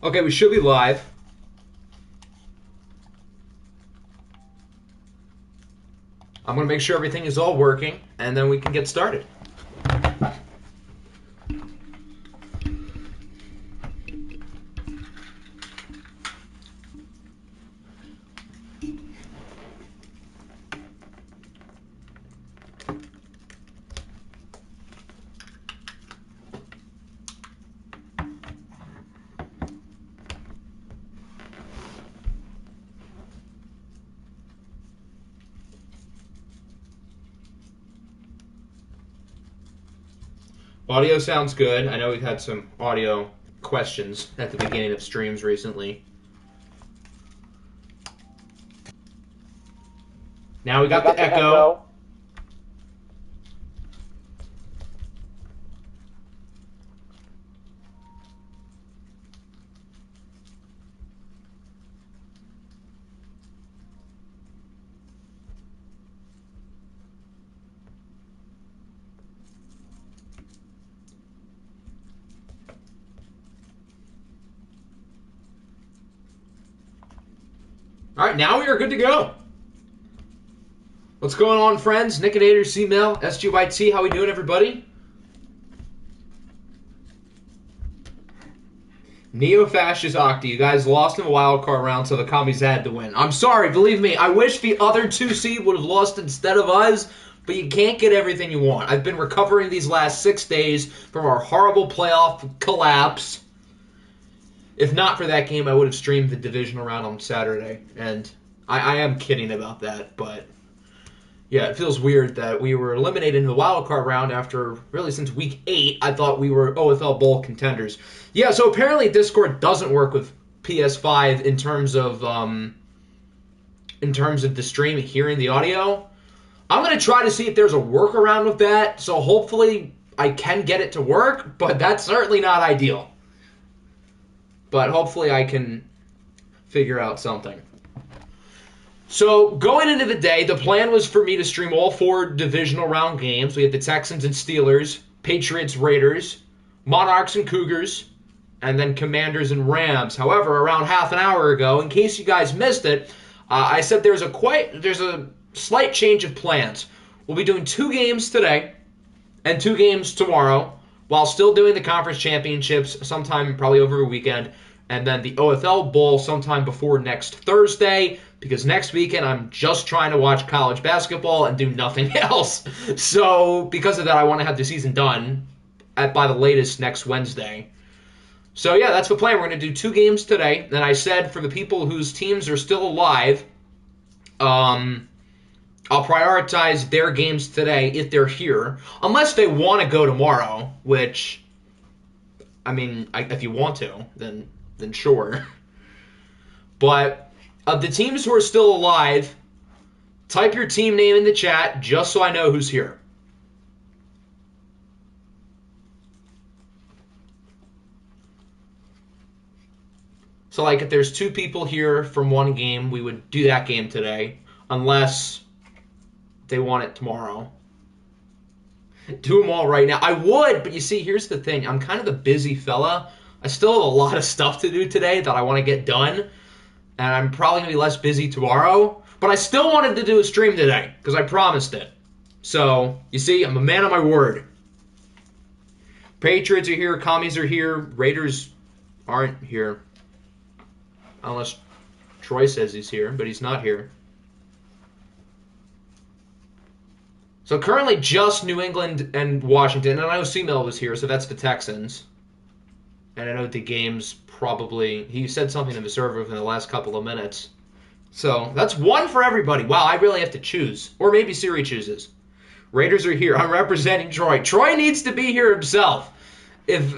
Okay, we should be live. I'm going to make sure everything is all working, and then we can get started. Audio sounds good. I know we've had some audio questions at the beginning of streams recently. Now we got the echo. All right, now we are good to go. What's going on, friends? Nickinator, C-Mail, SGYT. How we doing, everybody? Neo-fascist Octa. You guys lost in the wild card round, so the commies had to win. I'm sorry, believe me. I wish the other 2 seed would have lost instead of us, but you can't get everything you want. I've been recovering these last 6 days from our horrible playoff collapse. If not for that game, I would have streamed the divisional round on Saturday. And I am kidding about that, but yeah, it feels weird that we were eliminated in the wild card round after, really since week 8, I thought we were OFL Bowl contenders. Yeah, so apparently Discord doesn't work with PS5 in terms of the stream and hearing the audio. I'm going to try to see if there's a workaround with that, so hopefully I can get it to work, but that's certainly not ideal. But hopefully I can figure out something. So going into the day, the plan was for me to stream all 4 divisional round games. We had the Texans and Steelers, Patriots, Raiders, Monarchs and Cougars, and then Commanders and Rams. However, around half an hour ago, in case you guys missed it, I said there's a slight change of plans. We'll be doing 2 games today and 2 games tomorrow, while still doing the conference championships sometime probably over the weekend, and then the OFL Bowl sometime before next Thursday, because next weekend I'm just trying to watch college basketball and do nothing else. So because of that, I want to have the season done by the latest next Wednesday. So yeah, that's the plan. We're going to do 2 games today. And I said for the people whose teams are still alive, I'll prioritize their games today if they're here, unless they want to go tomorrow, which, I mean, if you want to, then sure. But of the teams who are still alive, type your team name in the chat just so I know who's here. So, like, if there's 2 people here from one game, we would do that game today, unless they want it tomorrow. Do them all right now. I would, but you see, here's the thing. I'm kind of a busy fella. I still have a lot of stuff to do today that I want to get done, and I'm probably going to be less busy tomorrow. But I still wanted to do a stream today, because I promised it. So, you see, I'm a man of my word. Patriots are here, commies are here, Raiders aren't here. Unless Troy says he's here, but he's not here. So currently just New England and Washington, and I know C-Mail was here, so that's the Texans. And I know the game's probably, he said something to the server within the last couple of minutes. So that's 1 for everybody. Wow, I really have to choose. Or maybe Siri chooses. Raiders are here. I'm representing Troy. Troy needs to be here himself if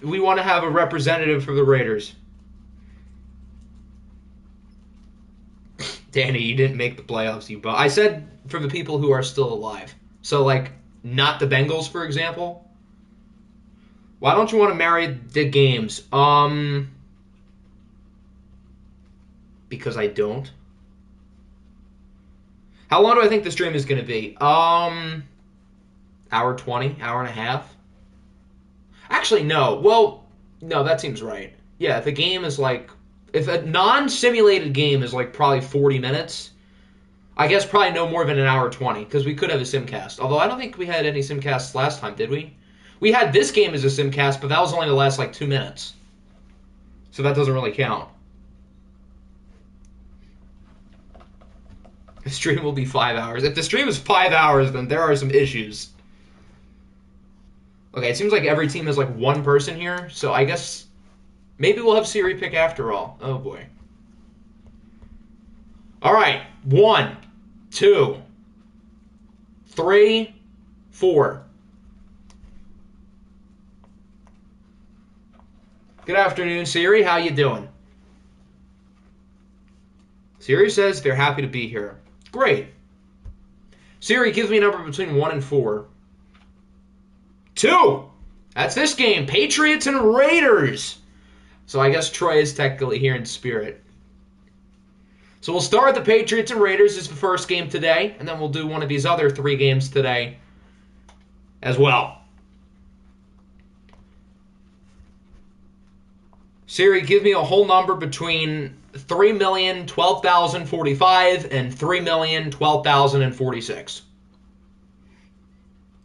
we want to have a representative for the Raiders. Danny, you didn't make the playoffs, you I said for the people who are still alive. So, like, not the Bengals, for example. Why don't you want to marry the games? Because I don't. How long do I think the stream is going to be? Hour 20, hour and a half? Actually, no. Well, no, that seems right. Yeah, if a game is like, if a non-simulated game is like probably 40 minutes, I guess probably no more than an hour 20, because we could have a simcast. Although I don't think we had any simcasts last time, did we? We had this game as a simcast, but that was only the last like 2 minutes. So that doesn't really count. The stream will be 5 hours. If the stream is 5 hours, then there are some issues. Okay, it seems like every team has like one person here, so I guess maybe we'll have Siri pick after all. Oh boy. All right, 1, 2, 3, 4. Good afternoon, Siri. How you doing? Siri says they're happy to be here. Great. Siri, give me a number between 1 and 4. 2. That's this game. Patriots and Raiders. So I guess Troy is technically here in spirit. So we'll start with the Patriots and Raiders as the first game today, and then we'll do one of these other 3 games today as well. Siri, give me a whole number between 3,012,045 and 3,012,046.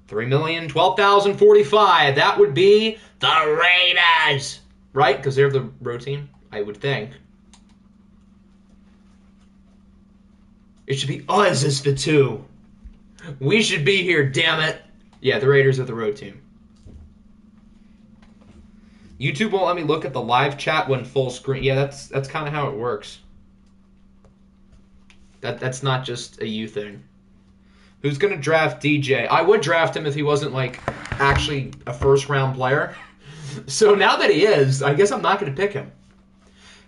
3,012,045. That would be the Raiders, right? Because they're the road team, I would think. It should be us as the 2. We should be here, damn it. Yeah, the Raiders are the road team. YouTube won't let me look at the live chat when full screen. Yeah, that's kind of how it works. That's not just a you thing. Who's going to draft DJ? I would draft him if he wasn't, like, actually a first-round player. So now that he is, I guess I'm not going to pick him.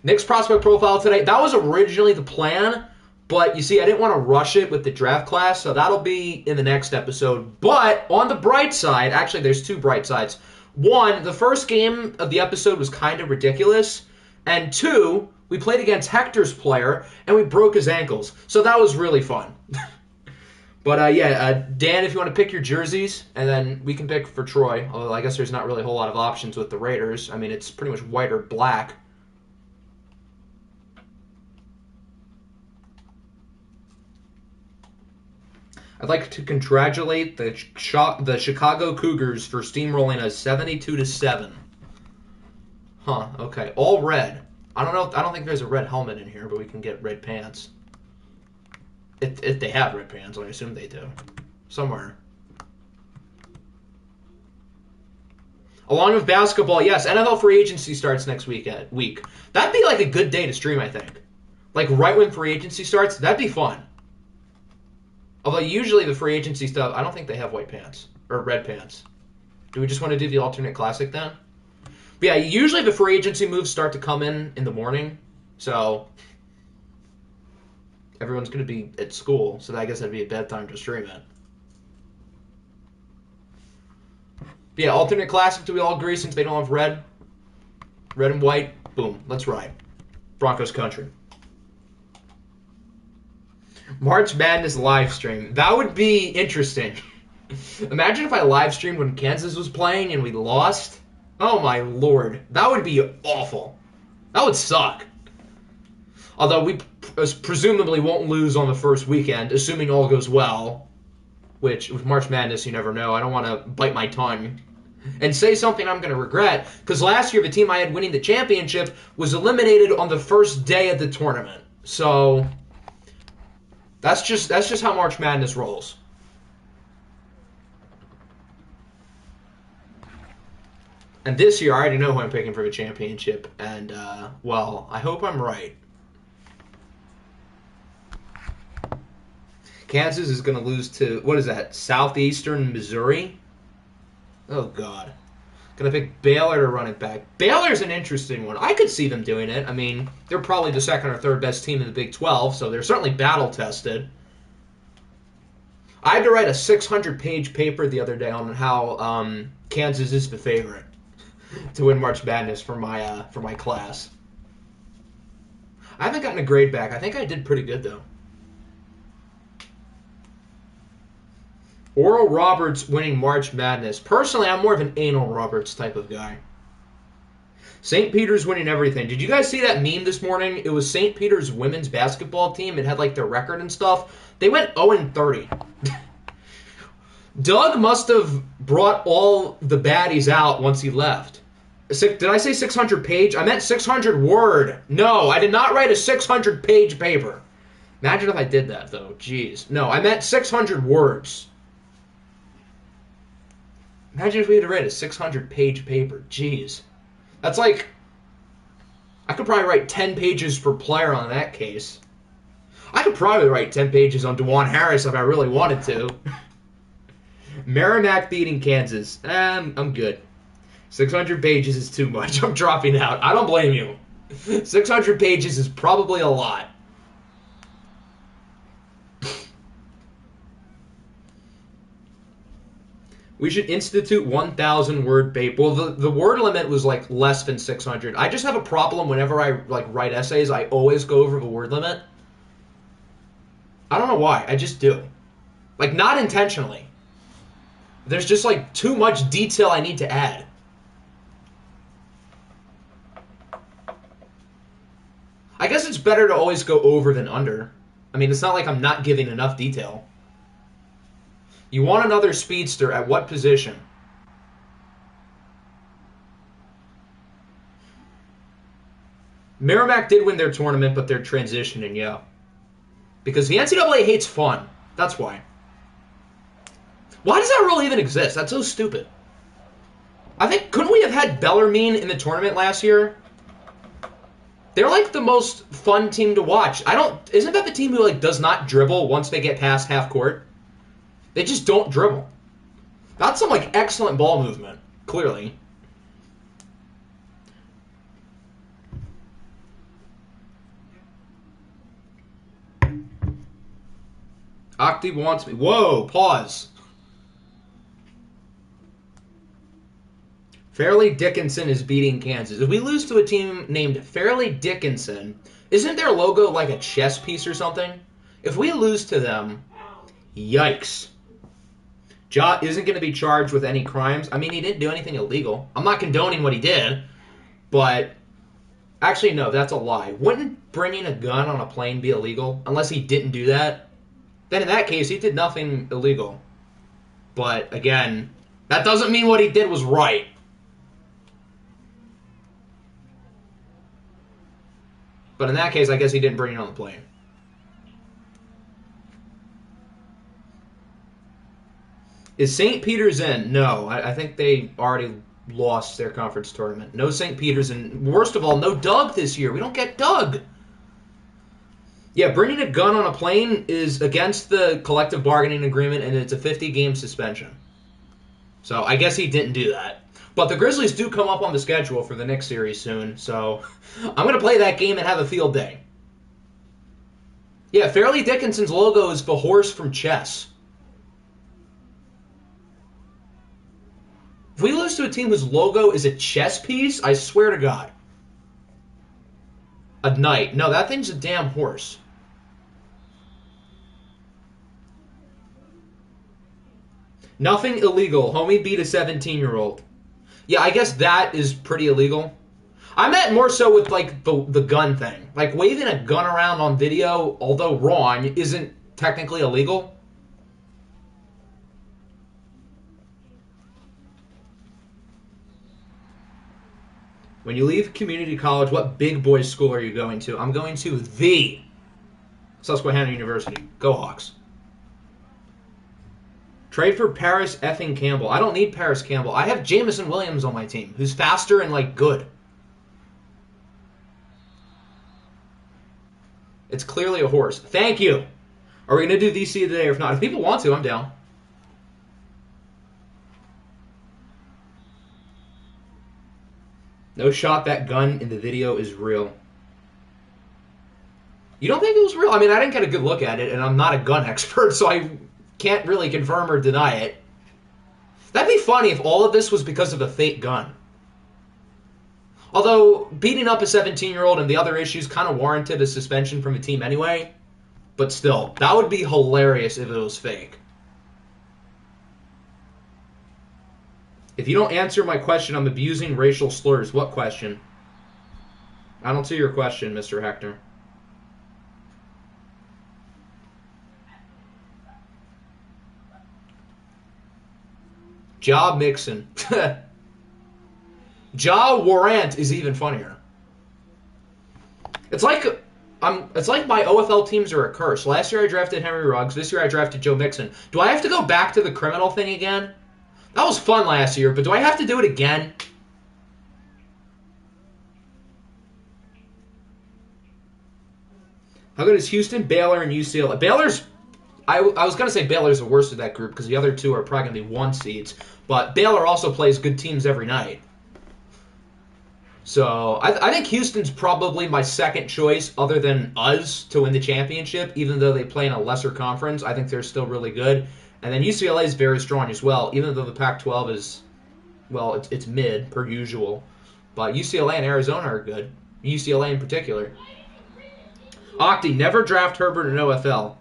Nick's prospect profile today. That was originally the plan, but you see, I didn't want to rush it with the draft class, so that'll be in the next episode. But on the bright side, actually, there's 2 bright sides. 1, the first game of the episode was kind of ridiculous. And 2, we played against Hector's player, and we broke his ankles. So that was really fun. But, Dan, if you want to pick your jerseys, and then we can pick for Troy. Although I guess there's not really a whole lot of options with the Raiders. I mean, it's pretty much white or black. I'd like to congratulate the Chicago Cougars for steamrolling us 72-7. Huh, okay. All red. I don't know. I don't think there's a red helmet in here, but we can get red pants. If they have red pants, I assume they do. Somewhere. Along with basketball, yes, NFL free agency starts next week. That'd be like a good day to stream, I think. Like right when free agency starts, that'd be fun. Although usually the free agency stuff, I don't think they have white pants. Or red pants. Do we just want to do the alternate classic then? But yeah, usually the free agency moves start to come in the morning. So everyone's going to be at school. So I guess that'd be a bad time to stream it. But yeah, alternate classic, do we all agree since they don't have red? Red and white? Boom, let's ride. Broncos country. March Madness live stream. That would be interesting. Imagine if I live streamed when Kansas was playing and we lost. Oh my lord. That would be awful. That would suck. Although we presumably won't lose on the first weekend, assuming all goes well. Which, with March Madness, you never know. I don't want to bite my tongue and say something I'm going to regret. Because last year, the team I had winning the championship was eliminated on the first day of the tournament. So that's just how March Madness rolls. And this year, I already know who I'm picking for the championship. And, well, I hope I'm right. Kansas is going to lose to, what is that, Southeastern Missouri? Oh, God. Going to pick Baylor to run it back. Baylor's an interesting one. I could see them doing it. I mean, they're probably the second or third best team in the Big 12, so they're certainly battle-tested. I had to write a 600-page paper the other day on how Kansas is the favorite to win March Madness for my class. I haven't gotten a grade back. I think I did pretty good, though. Oral Roberts winning March Madness. Personally, I'm more of an Anal Roberts type of guy. St. Peter's winning everything. Did you guys see that meme this morning? It was St. Peter's women's basketball team. It had like their record and stuff. They went 0-30. Doug must have brought all the baddies out once he left. Did I say 600 page? I meant 600 word. No, I did not write a 600 page paper. Imagine if I did that, though. Jeez. No, I meant 600 words. Imagine if we had to write a 600 page paper. Jeez. That's like, I could probably write 10 pages per player on that case. I could probably write 10 pages on DeJuan Harris if I really wanted to. Merrimack beating Kansas. I'm good. 600 pages is too much. I'm dropping out. I don't blame you. 600 pages is probably a lot. We should institute 1,000 word paper. Well, the word limit was like less than 600. I just have a problem whenever I like write essays. I always go over the word limit. I don't know why. I just do. Like, not intentionally. There's just like too much detail I need to add. I guess it's better to always go over than under. I mean, it's not like I'm not giving enough detail. You want another speedster at what position? Merrimack did win their tournament, but they're transitioning, yeah. Because the NCAA hates fun. That's why. Why does that rule even exist? That's so stupid. I think, couldn't we have had Bellarmine in the tournament last year? They're like the most fun team to watch. Isn't that the team who like does not dribble once they get past half court? They just don't dribble. That's some like excellent ball movement, clearly. Octi wants me. Whoa, pause. Fairleigh Dickinson is beating Kansas. If we lose to a team named Fairleigh Dickinson, isn't their logo like a chess piece or something? If we lose to them, yikes. Ja isn't going to be charged with any crimes. I mean, he didn't do anything illegal. I'm not condoning what he did, but actually, no, that's a lie. Wouldn't bringing a gun on a plane be illegal unless he didn't do that? Then in that case, he did nothing illegal. But again, that doesn't mean what he did was right. But in that case, I guess he didn't bring it on the plane. Is St. Peter's in? No, I think they already lost their conference tournament. No St. Peter's in. Worst of all, no Doug this year. We don't get Doug. Yeah, bringing a gun on a plane is against the collective bargaining agreement, and it's a 50-game suspension. So I guess he didn't do that. But the Grizzlies do come up on the schedule for the next series soon, so I'm going to play that game and have a field day. Yeah, Fairleigh Dickinson's logo is the horse from chess. If we lose to a team whose logo is a chess piece, I swear to God. A knight. No, that thing's a damn horse. Nothing illegal. Homie beat a 17-year-old. Yeah, I guess that is pretty illegal. I meant more so with, like, the gun thing. Like, waving a gun around on video, although wrong, isn't technically illegal. When you leave community college, what big boy school are you going to? I'm going to the Susquehanna University. Go Hawks. Trade for Paris effing Campbell. I don't need Paris Campbell. I have Jamison Williams on my team, who's faster and, like, good. It's clearly a horse. Thank you. Are we going to do VC today or if not? If people want to, I'm down. No shot, that gun in the video is real. You don't think it was real? I mean, I didn't get a good look at it, and I'm not a gun expert, so I can't really confirm or deny it. That'd be funny if all of this was because of a fake gun. Although, beating up a 17-year-old and the other issues kind of warranted a suspension from a team anyway. But still, that would be hilarious if it was fake. If you don't answer my question, I'm abusing racial slurs. What question? I don't see your question, Mr. Hector. Ja Mixon. Ja Warrant is even funnier. It's like my OFL teams are a curse. Last year I drafted Henry Ruggs. This year I drafted Joe Mixon. Do I have to go back to the criminal thing again? That was fun last year, but do I have to do it again? How good is Houston, Baylor, and UCLA? Baylor's... I was going to say Baylor's the worst of that group because the other two are probably going to be 1 seeds. But Baylor also plays good teams every night. So I think Houston's probably my second choice other than us to win the championship, even though they play in a lesser conference. I think they're still really good. And then UCLA is very strong as well, even though the Pac-12 is, well, it's mid, per usual. But UCLA and Arizona are good. UCLA in particular. Octi, never draft Herbert in OFL.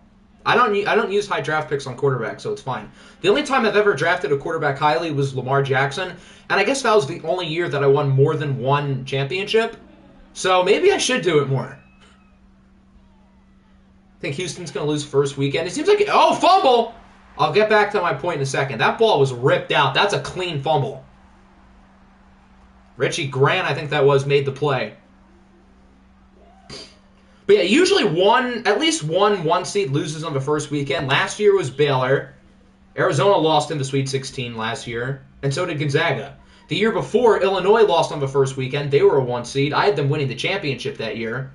I don't use high draft picks on quarterbacks, so it's fine. The only time I've ever drafted a quarterback highly was Lamar Jackson, and I guess that was the only year that I won more than one championship. So maybe I should do it more. I think Houston's going to lose first weekend. It seems like... Oh, fumble! I'll get back to my point in a second. That ball was ripped out. That's a clean fumble. Richie Grant, I think that was, made the play. But yeah, usually at least one seed loses on the first weekend. Last year was Baylor. Arizona lost in the Sweet 16 last year, and so did Gonzaga. The year before, Illinois lost on the first weekend. They were a 1 seed. I had them winning the championship that year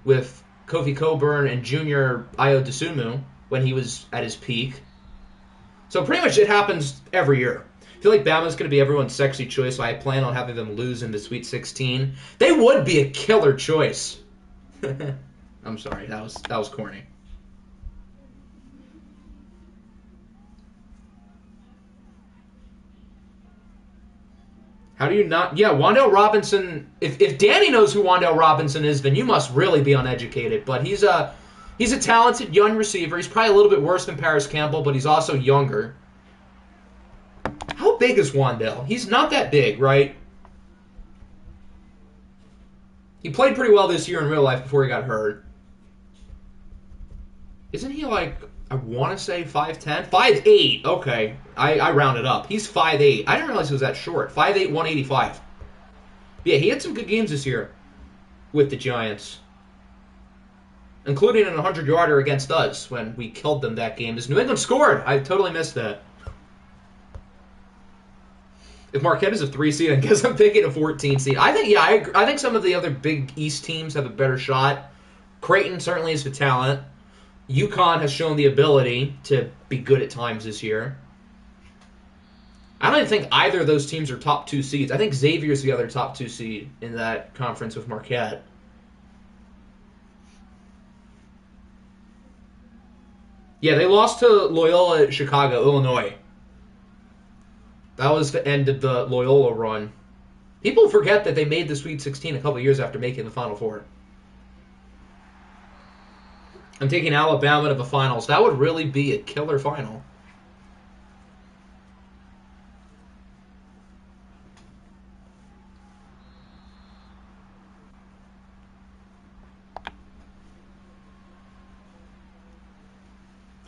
with Kofi Cockburn and Junior Ayo Dosunmu when he was at his peak. So pretty much it happens every year. I feel like Bama's going to be everyone's sexy choice, so I plan on having them lose in the Sweet 16. They would be a killer choice. I'm sorry, that was corny. How do you not... Yeah, Wan'Dale Robinson... If Danny knows who Wan'Dale Robinson is, then you must really be uneducated. But he's a talented young receiver. He's probably a little bit worse than Paris Campbell, but he's also younger. How big is Wan'Dale? He's not that big, right? He played pretty well this year in real life before he got hurt. Isn't he like, I want to say 5'10"? 5'8", okay. I rounded up. He's 5'8". I didn't realize he was that short. 5'8", 185. Yeah, he had some good games this year with the Giants. Including an 100-yarder against us when we killed them that game. As New England scored! I totally missed that. If Marquette is a 3 seed, I guess I'm picking a 14 seed. I think some of the other Big East teams have a better shot. Creighton certainly has the talent. UConn has shown the ability to be good at times this year. I don't even think either of those teams are top 2 seeds. I think Xavier's the other top 2 seed in that conference with Marquette. Yeah, they lost to Loyola Chicago, Illinois. That was the end of the Loyola run. People forget that they made the Sweet 16 a couple years after making the Final Four. I'm taking Alabama to the finals. That would really be a killer final.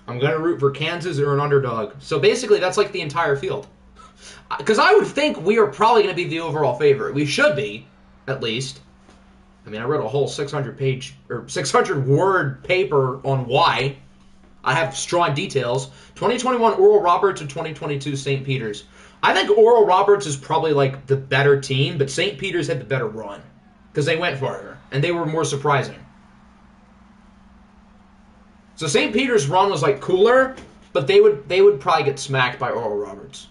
I'm going to root for Kansas or an underdog. So basically, that's like the entire field. Because I would think we are probably going to be the overall favorite. We should be, at least. I mean, I wrote a whole 600-word paper on why. I have strong details. 2021 Oral Roberts or 2022 St. Peter's. I think Oral Roberts is probably like the better team, but St. Peter's had the better run because they went farther and they were more surprising. So St. Peter's run was like cooler, but they would probably get smacked by Oral Roberts.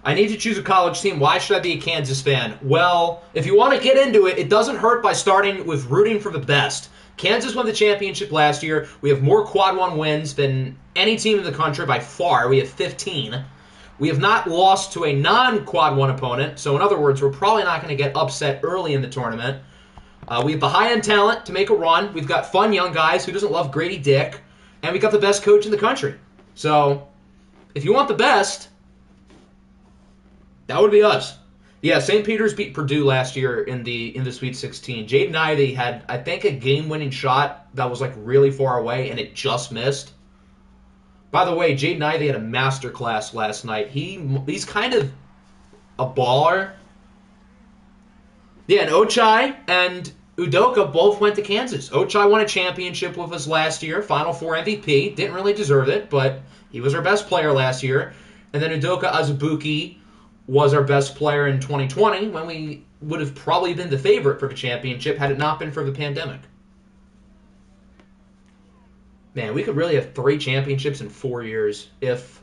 I need to choose a college team. Why should I be a Kansas fan? Well, if you want to get into it, it doesn't hurt by starting with rooting for the best. Kansas won the championship last year. We have more Quad 1 wins than any team in the country by far. We have 15. We have not lost to a non-Quad 1 opponent. So in other words, we're probably not going to get upset early in the tournament. We have the high-end talent to make a run. We've got fun young guys who doesn't love Grady Dick. And we got the best coach in the country. So if you want the best, That would be us. Yeah, St. Peter's beat Purdue last year in the Sweet 16. Jaden Ivey had, I think, a game-winning shot that was like really far away, and it just missed. By the way, Jaden Ivey had a masterclass last night. He's kind of a baller. Yeah, and Ochai and Udoka both went to Kansas. Ochai won a championship with us last year, Final Four MVP. Didn't really deserve it, but he was our best player last year. And then Udoka Azubuike was our best player in 2020 when we would have probably been the favorite for the championship had it not been for the pandemic. Man, we could really have 3 championships in 4 years if,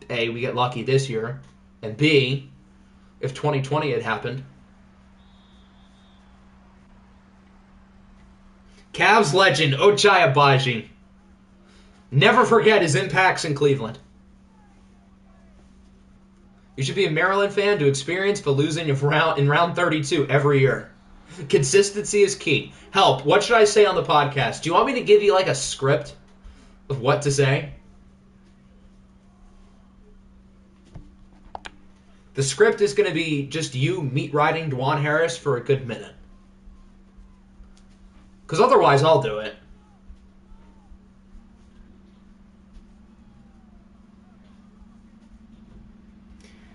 A, we get lucky this year, and B, if 2020 had happened. Cavs legend Ochai Agbaji. Never forget his impacts in Cleveland. You should be a Maryland fan to experience the losing of in round 32 every year. Consistency is key. Help, what should I say on the podcast? Do you want me to give you like a script of what to say? The script is going to be just you meat riding Dwan Harris for a good minute. Because otherwise I'll do it.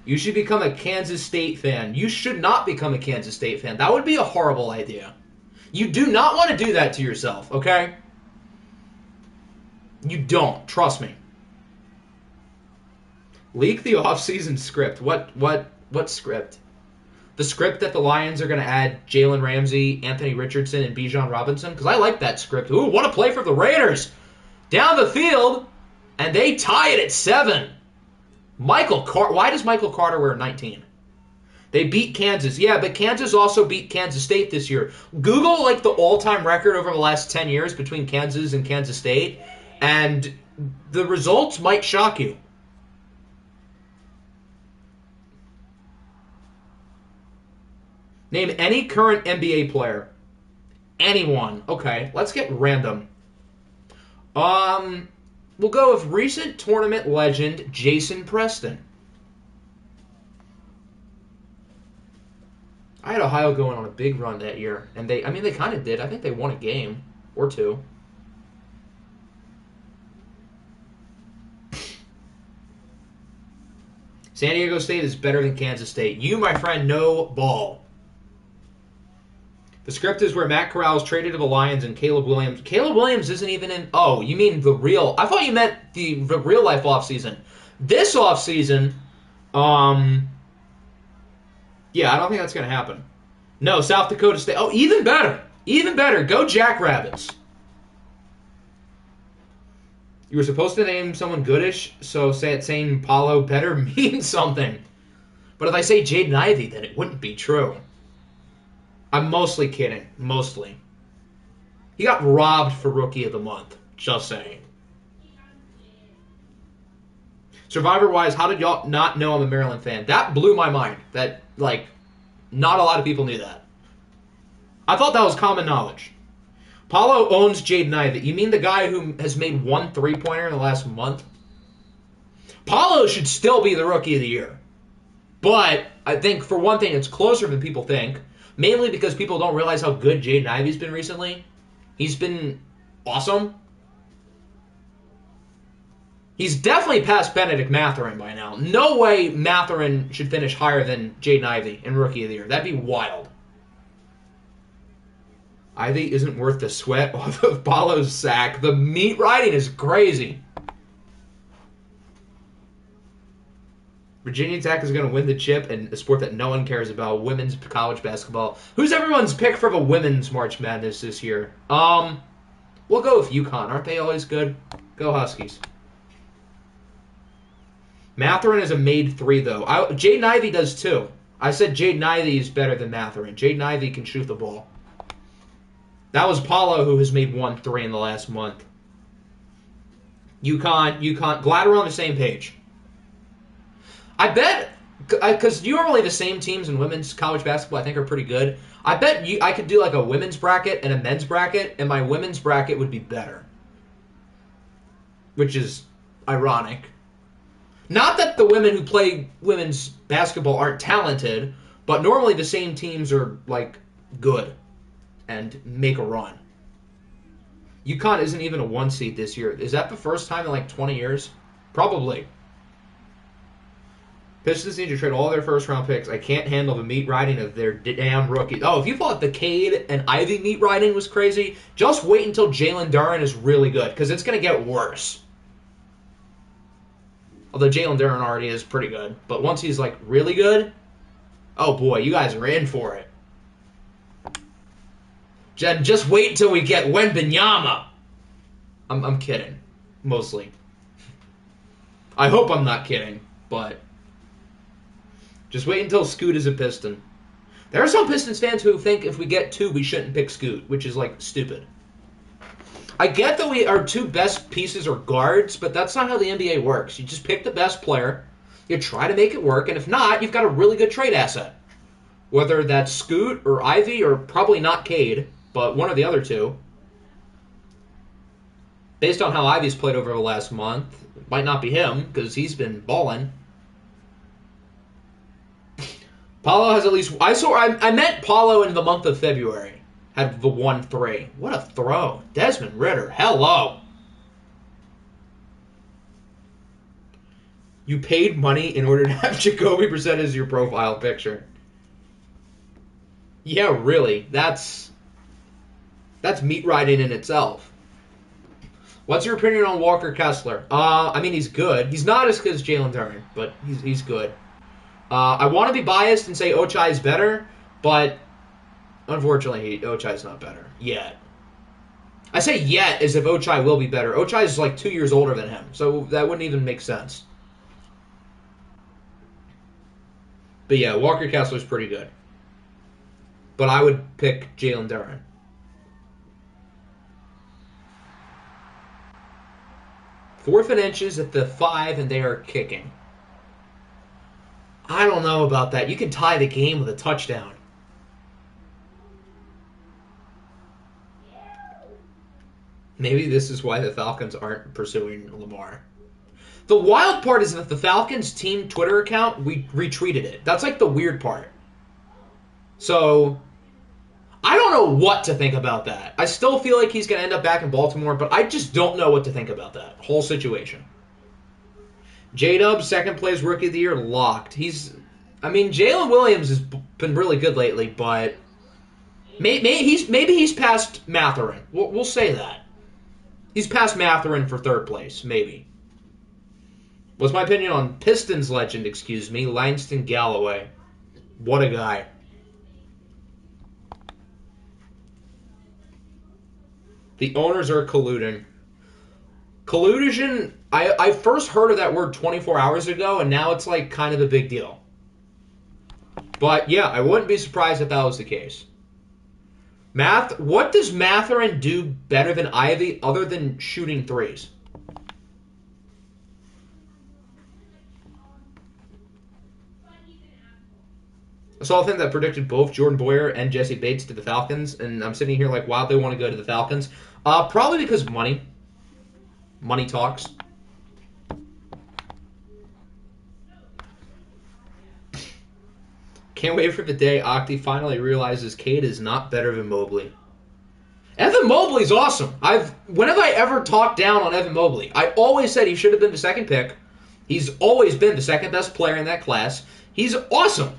You should become a Kansas State fan. You should not become a Kansas State fan. That would be a horrible idea. You do not want to do that to yourself, okay? You don't. Trust me. Leak the off-season script. What script? The script that the Lions are going to add Jalen Ramsey, Anthony Richardson, and Bijan Robinson? Because I like that script. Ooh, what a play for the Raiders. Down the field, and they tie it at 7. Why does Michael Carter wear 19? They beat Kansas. Yeah, but Kansas also beat Kansas State this year. Google like the all-time record over the last 10 years between Kansas and Kansas State, and the results might shock you. Name any current NBA player. Anyone. Okay, let's get random. We'll go with recent tournament legend Jason Preston. I had Ohio going on a big run that year, and they kind of did. I think they won a game or 2. San Diego State is better than Kansas State. You, my friend, know ball. The script is where Matt Corral is traded to the Lions and Caleb Williams. Caleb Williams isn't even in... Oh, you mean the real... I thought you meant the real-life offseason. This offseason, yeah, I don't think that's going to happen. No, South Dakota State... Oh, even better. Even better. Go Jackrabbits. You were supposed to name someone goodish, so saying Paulo better means something. But if I say Jaden Ivey, then it wouldn't be true. I'm mostly kidding. Mostly. He got robbed for Rookie of the Month. Just saying. Survivor-wise, how did y'all not know I'm a Maryland fan? That blew my mind. That, like, not a lot of people knew that. I thought that was common knowledge. Paulo owns Jaden Ivey. You mean the guy who has made 1 3-pointer in the last month? Paulo should still be the Rookie of the Year. But I think, for one thing, it's closer than people think. Mainly because people don't realize how good Jaden Ivey's been recently. He's been awesome. He's definitely past Benedict Mathurin by now. No way Mathurin should finish higher than Jaden Ivey in Rookie of the Year. That'd be wild. Ivey isn't worth the sweat off of Paulo's sack. The meat riding is crazy. Virginia Tech is going to win the chip in a sport that no one cares about, women's college basketball. Who's everyone's pick for the women's March Madness this year? We'll go with UConn. Aren't they always good? Go Huskies. Mathurin is a made 3, though. Jaden Ivey does, too. I said Jaden Ivey is better than Mathurin. Jaden Ivey can shoot the ball. That was Paulo who has made 1 3 in the last month. UConn. Glad we're on the same page. I bet, because normally the same teams in women's college basketball I think are pretty good. I bet I could do like a women's bracket and a men's bracket, and my women's bracket would be better. Which is ironic. Not that the women who play women's basketball aren't talented, but normally the same teams are, like, good and make a run. UConn isn't even a 1 seed this year. Is that the first time in, like, 20 years? Probably. Pistons need to trade all their first-round picks. I can't handle the meat riding of their damn rookies. Oh, if you thought the Cade and Ivy meat riding was crazy, just wait until Jalen Duren is really good, because it's going to get worse. Although Jalen Duren already is pretty good. But once he's, like, really good, oh, boy, you guys are in for it. Just wait until we get Wembanyama. I'm kidding, mostly. I hope I'm not kidding, but just wait until Scoot is a Piston. There are some Pistons fans who think if we get 2, we shouldn't pick Scoot, which is, like, stupid. I get that our 2 best pieces are guards, but that's not how the NBA works. You just pick the best player, you try to make it work, and if not, you've got a really good trade asset. Whether that's Scoot or Ivy or probably not Cade, but one of the other 2. Based on how Ivy's played over the last month, it might not be him, because he's been balling. Paulo has at least... I met Paulo in the month of February. Had the 1-3. What a throw. Desmond Ritter. Hello. You paid money in order to have Jacoby Brissett as your profile picture. Yeah, really. That's meat riding in itself. What's your opinion on Walker Kessler? I mean, he's good. He's not as good as Jalen Duren, but he's good. I want to be biased and say Ochai is better, but unfortunately, Ochai is not better yet. I say yet as if Ochai will be better. Ochai is like 2 years older than him, so that wouldn't even make sense. But yeah, Walker Kessler's pretty good. But I would pick Jalen Duren. 4th and inches at the 5, and they are kicking. I don't know about that. You can tie the game with a touchdown. Maybe this is why the Falcons aren't pursuing Lamar. The wild part is that the Falcons team Twitter account, we retweeted it. That's like the weird part. So, I don't know what to think about that. I still feel like he's going to end up back in Baltimore, but I just don't know what to think about that whole situation. J-Dub, second place Rookie of the Year, locked. Jalen Williams has been really good lately, but maybe he's past Matherin. We'll say that. He's past Matherin for 3rd place, maybe. What's my opinion on Pistons legend, Langston Galloway. What a guy. The owners are colluding. Collusion, I first heard of that word 24 hours ago, and now it's like kind of a big deal. But yeah, I wouldn't be surprised if that was the case. What does Matherin do better than Ivy other than shooting threes? I saw a thing that predicted both Jordan Boyer and Jesse Bates to the Falcons, and I'm sitting here like, wow, they want to go to the Falcons. Probably because of money. Money talks. Can't wait for the day Octi finally realizes Cade is not better than Mobley. Evan Mobley's awesome. When have I ever talked down on Evan Mobley? I always said he should have been the 2nd pick. He's always been the 2nd best player in that class. He's awesome.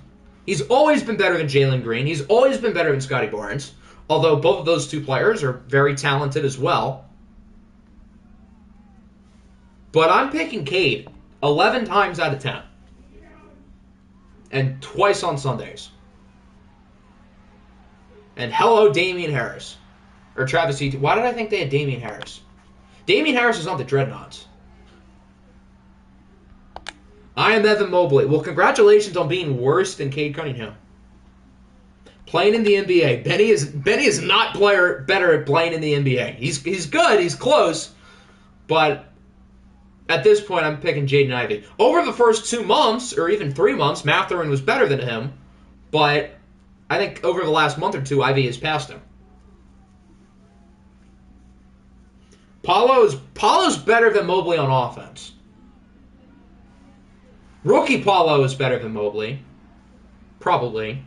He's always been better than Jalen Green. He's always been better than Scotty Barnes. Although both of those 2 players are very talented as well. But I'm picking Cade 11 times out of 10. And twice on Sundays. And hello, Damian Harris. Or Travis Etienne. Why did I think they had Damian Harris? Damian Harris is on the Dreadnoughts. I am Evan Mobley. Well, congratulations on being worse than Cade Cunningham. Playing in the NBA. Benny is not better at playing in the NBA. He's good. He's close. But at this point, I'm picking Jaden Ivey. Over the first 2 months, or even 3 months, Matherin was better than him. But I think over the last month or 2, Ivey has passed him. Paulo's better than Mobley on offense. Rookie Paulo is better than Mobley. Probably.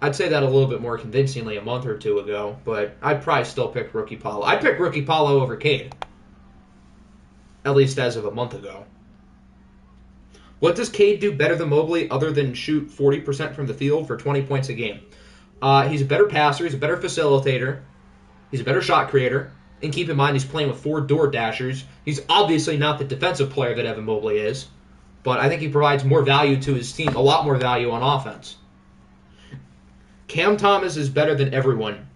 I'd say that a little bit more convincingly a month or two ago, but I'd probably still pick Rookie Paulo. I'd pick Rookie Paulo over Cade. At least as of a month ago. What does Cade do better than Mobley other than shoot 40% from the field for 20 points a game? He's a better passer. He's a better facilitator. He's a better shot creator. And keep in mind, he's playing with 4 door dashers. He's obviously not the defensive player that Evan Mobley is, but I think he provides more value to his team, a lot more value on offense. Cam Thomas is better than everyone.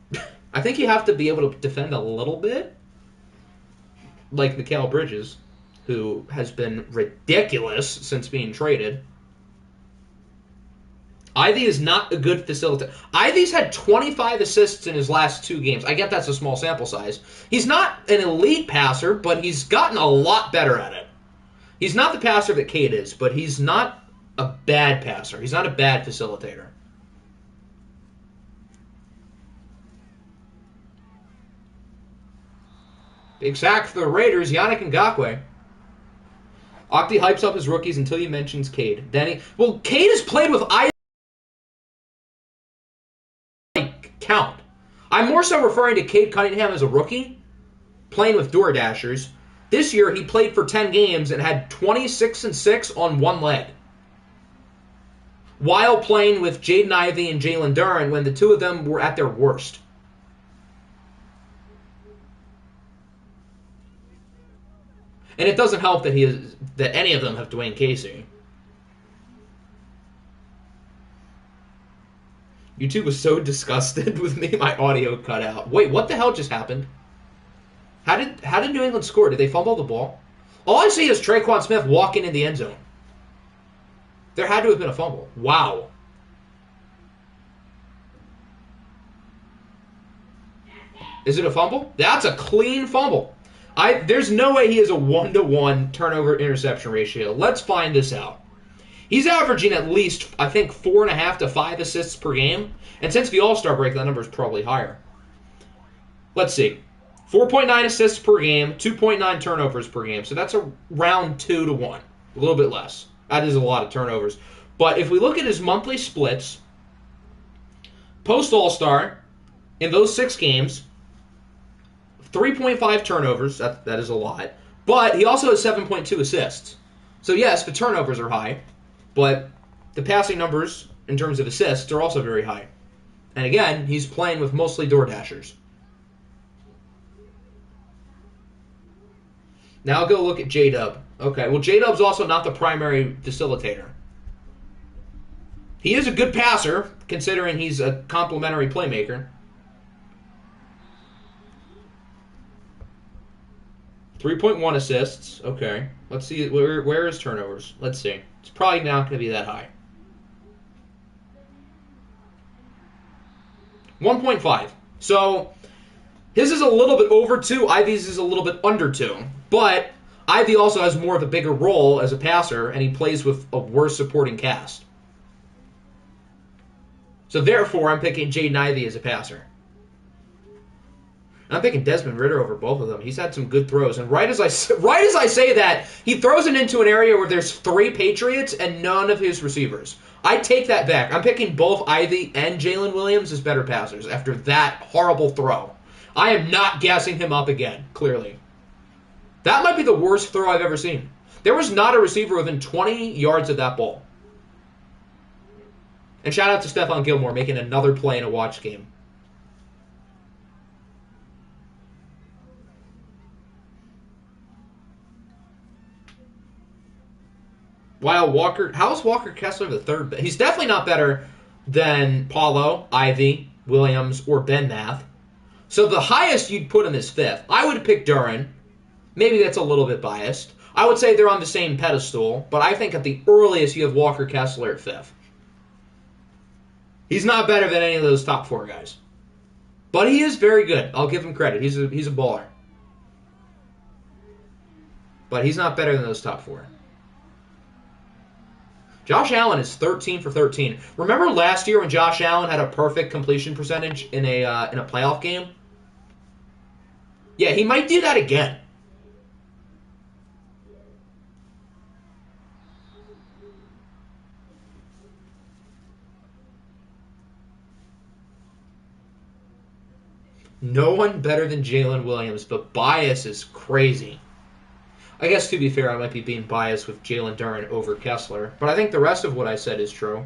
I think you have to be able to defend a little bit, like Mikal Bridges, who has been ridiculous since being traded. Ivy is not a good facilitator. Ivy's had 25 assists in his last 2 games. I get that's a small sample size. He's not an elite passer, but he's gotten a lot better at it. He's not the passer that Cade is, but he's not a bad passer. He's not a bad facilitator. Big sack for the Raiders, Yannick Ngakoue. Octi hypes up his rookies until he mentions Cade. Cade has played with Ivy. Count. I'm more so referring to Cade Cunningham as a rookie, playing with door dashers. This year, he played for 10 games and had 26 and 6 on one leg, while playing with Jaden Ivey and Jalen Duren when the two of them were at their worst. And it doesn't help that any of them have Dwayne Casey. YouTube was so disgusted with me, my audio cut out. Wait, what the hell just happened? How did New England score? Did they fumble the ball? All I see is Traquan Smith walking in the end zone. There had to have been a fumble. Wow. Is it a fumble? That's a clean fumble. There's no way he has a 1-to-1 turnover-interception ratio. Let's find this out. He's averaging at least, I think, 4.5 to 5 assists per game. And since the All-Star break, that number is probably higher. Let's see. 4.9 assists per game, 2.9 turnovers per game. So that's around 2-to-1. A little bit less. That is a lot of turnovers. But if we look at his monthly splits, post-All-Star, in those 6 games, 3.5 turnovers. That is a lot. But he also has 7.2 assists. So yes, the turnovers are high. But the passing numbers, in terms of assists, are also very high. And again, he's playing with mostly door dashers. Now I'll go look at J-Dub. Okay, well, J-Dub's also not the primary facilitator. He is a good passer, considering he's a complementary playmaker. 3.1 assists. Okay. Let's see. Where is turnovers? Let's see. It's probably not going to be that high. 1.5. So his is a little bit over 2. Ivy's is a little bit under 2. But Ivy also has more of a bigger role as a passer, and he plays with a worse supporting cast. So therefore, I'm picking Jaden Ivey as a passer. I'm picking Desmond Ridder over both of them. He's had some good throws. And right as I say that, he throws it into an area where there's 3 Patriots and none of his receivers. I take that back. I'm picking both Ivy and Jalen Williams as better passers after that horrible throw. I am not gassing him up again, clearly. That might be the worst throw I've ever seen. There was not a receiver within 20 yards of that ball. And shout out to Stephon Gilmore making another play in a watch game. How is Walker Kessler the third? He's definitely not better than Paulo, Ivy, Williams, or Ben Math. So the highest you'd put him is 5th. I would pick Duren. Maybe that's a little bit biased. I would say they're on the same pedestal, but I think at the earliest you have Walker Kessler at 5th. He's not better than any of those top 4 guys. But he is very good. I'll give him credit. He's a baller. But he's not better than those top 4. Josh Allen is 13 for 13. Remember last year when Josh Allen had a perfect completion percentage in a playoff game? Yeah, he might do that again. No one better than Jalen Williams, but bias is crazy. I guess, to be fair, I might be being biased with Jalen Duren over Kessler, but I think the rest of what I said is true.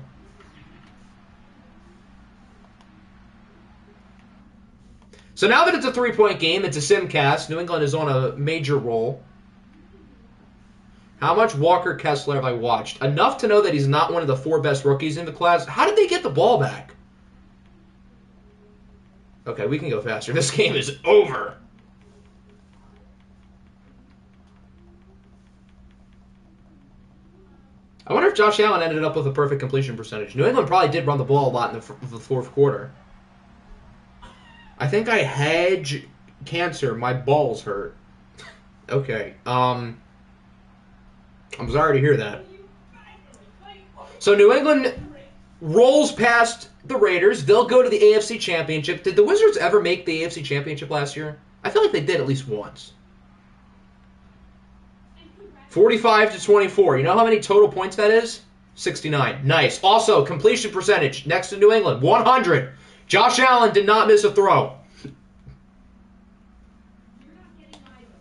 So now that it's a three-point game, it's a simcast. New England is on a major roll. How much Walker Kessler have I watched? Enough to know that he's not one of the 4 best rookies in the class. How did they get the ball back? Okay, we can go faster. This game is over. I wonder if Josh Allen ended up with a perfect completion percentage. New England probably did run the ball a lot in the fourth quarter. I think I hedge cancer. My balls hurt. Okay. I'm sorry to hear that. So New England rolls past the Raiders. They'll go to the AFC Championship. Did the Wizards ever make the AFC Championship last year? I feel like they did at least once. 45-24. You know how many total points that is? 69. Nice. Also, completion percentage next to New England, 100. Josh Allen did not miss a throw.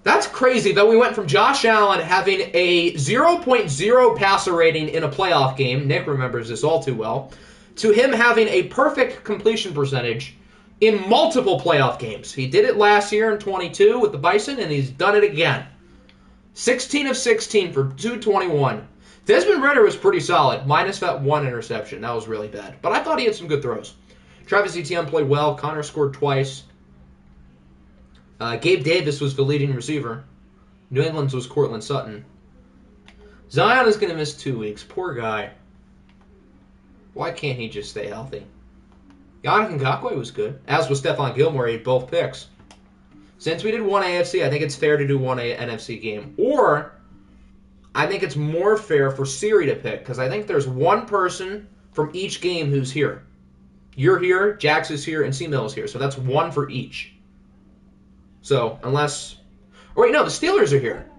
That's crazy that we went from Josh Allen having a 0.0 passer rating in a playoff game, Nick remembers this all too well, to him having a perfect completion percentage in multiple playoff games. He did it last year in 22 with the Bison, and he's done it again. 16 of 16 for 221. Desmond Ridder was pretty solid, minus that one interception. That was really bad. But I thought he had some good throws. Travis Etienne played well. Connor scored twice. Gabe Davis was the leading receiver. New England's was Cortland Sutton. Zion is going to miss 2 weeks. Poor guy. Why can't he just stay healthy? Yannick Ngakoue was good, as was Stephon Gilmore. He had both picks. Since we did one AFC, I think it's fair to do one NFC game. Or, I think it's more fair for Siri to pick, because I think there's one person from each game who's here. You're here, Jax is here, and C-Mill is here. So that's one for each. So, unless... Oh, wait, no, the Steelers are here.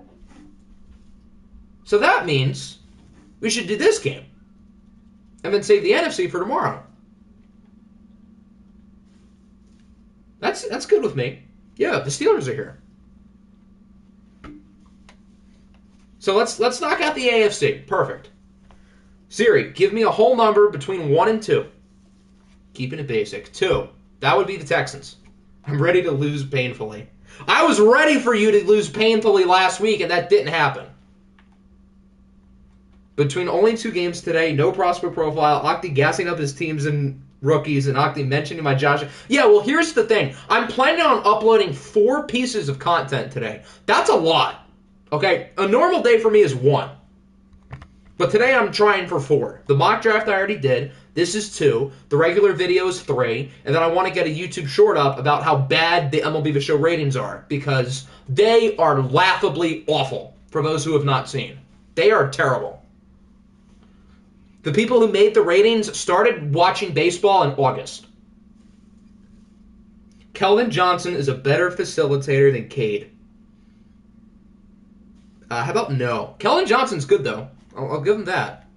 So that means we should do this game. And then save the NFC for tomorrow. That's good with me. Yeah, the Steelers are here. So let's knock out the AFC. Perfect. Siri, give me a whole number between 1 and 2. Keeping it basic. 2. That would be the Texans. I'm ready to lose painfully. I was ready for you to lose painfully last week, and that didn't happen. Between only 2 games today, no prospect profile, Octi gassing up his teams and rookies, and Octi mentioning my Josh. Yeah, well, here's the thing. I'm planning on uploading 4 pieces of content today. That's a lot. Okay? A normal day for me is 1. But today I'm trying for 4. The mock draft I already did. This is 2. The regular video is 3. And then I want to get a YouTube short up about how bad the MLB The Show ratings are, because they are laughably awful for those who have not seen. They are terrible. The people who made the ratings started watching baseball in August. Keldon Johnson is a better facilitator than Cade. How about no? Keldon Johnson's good, though. I'll give him that.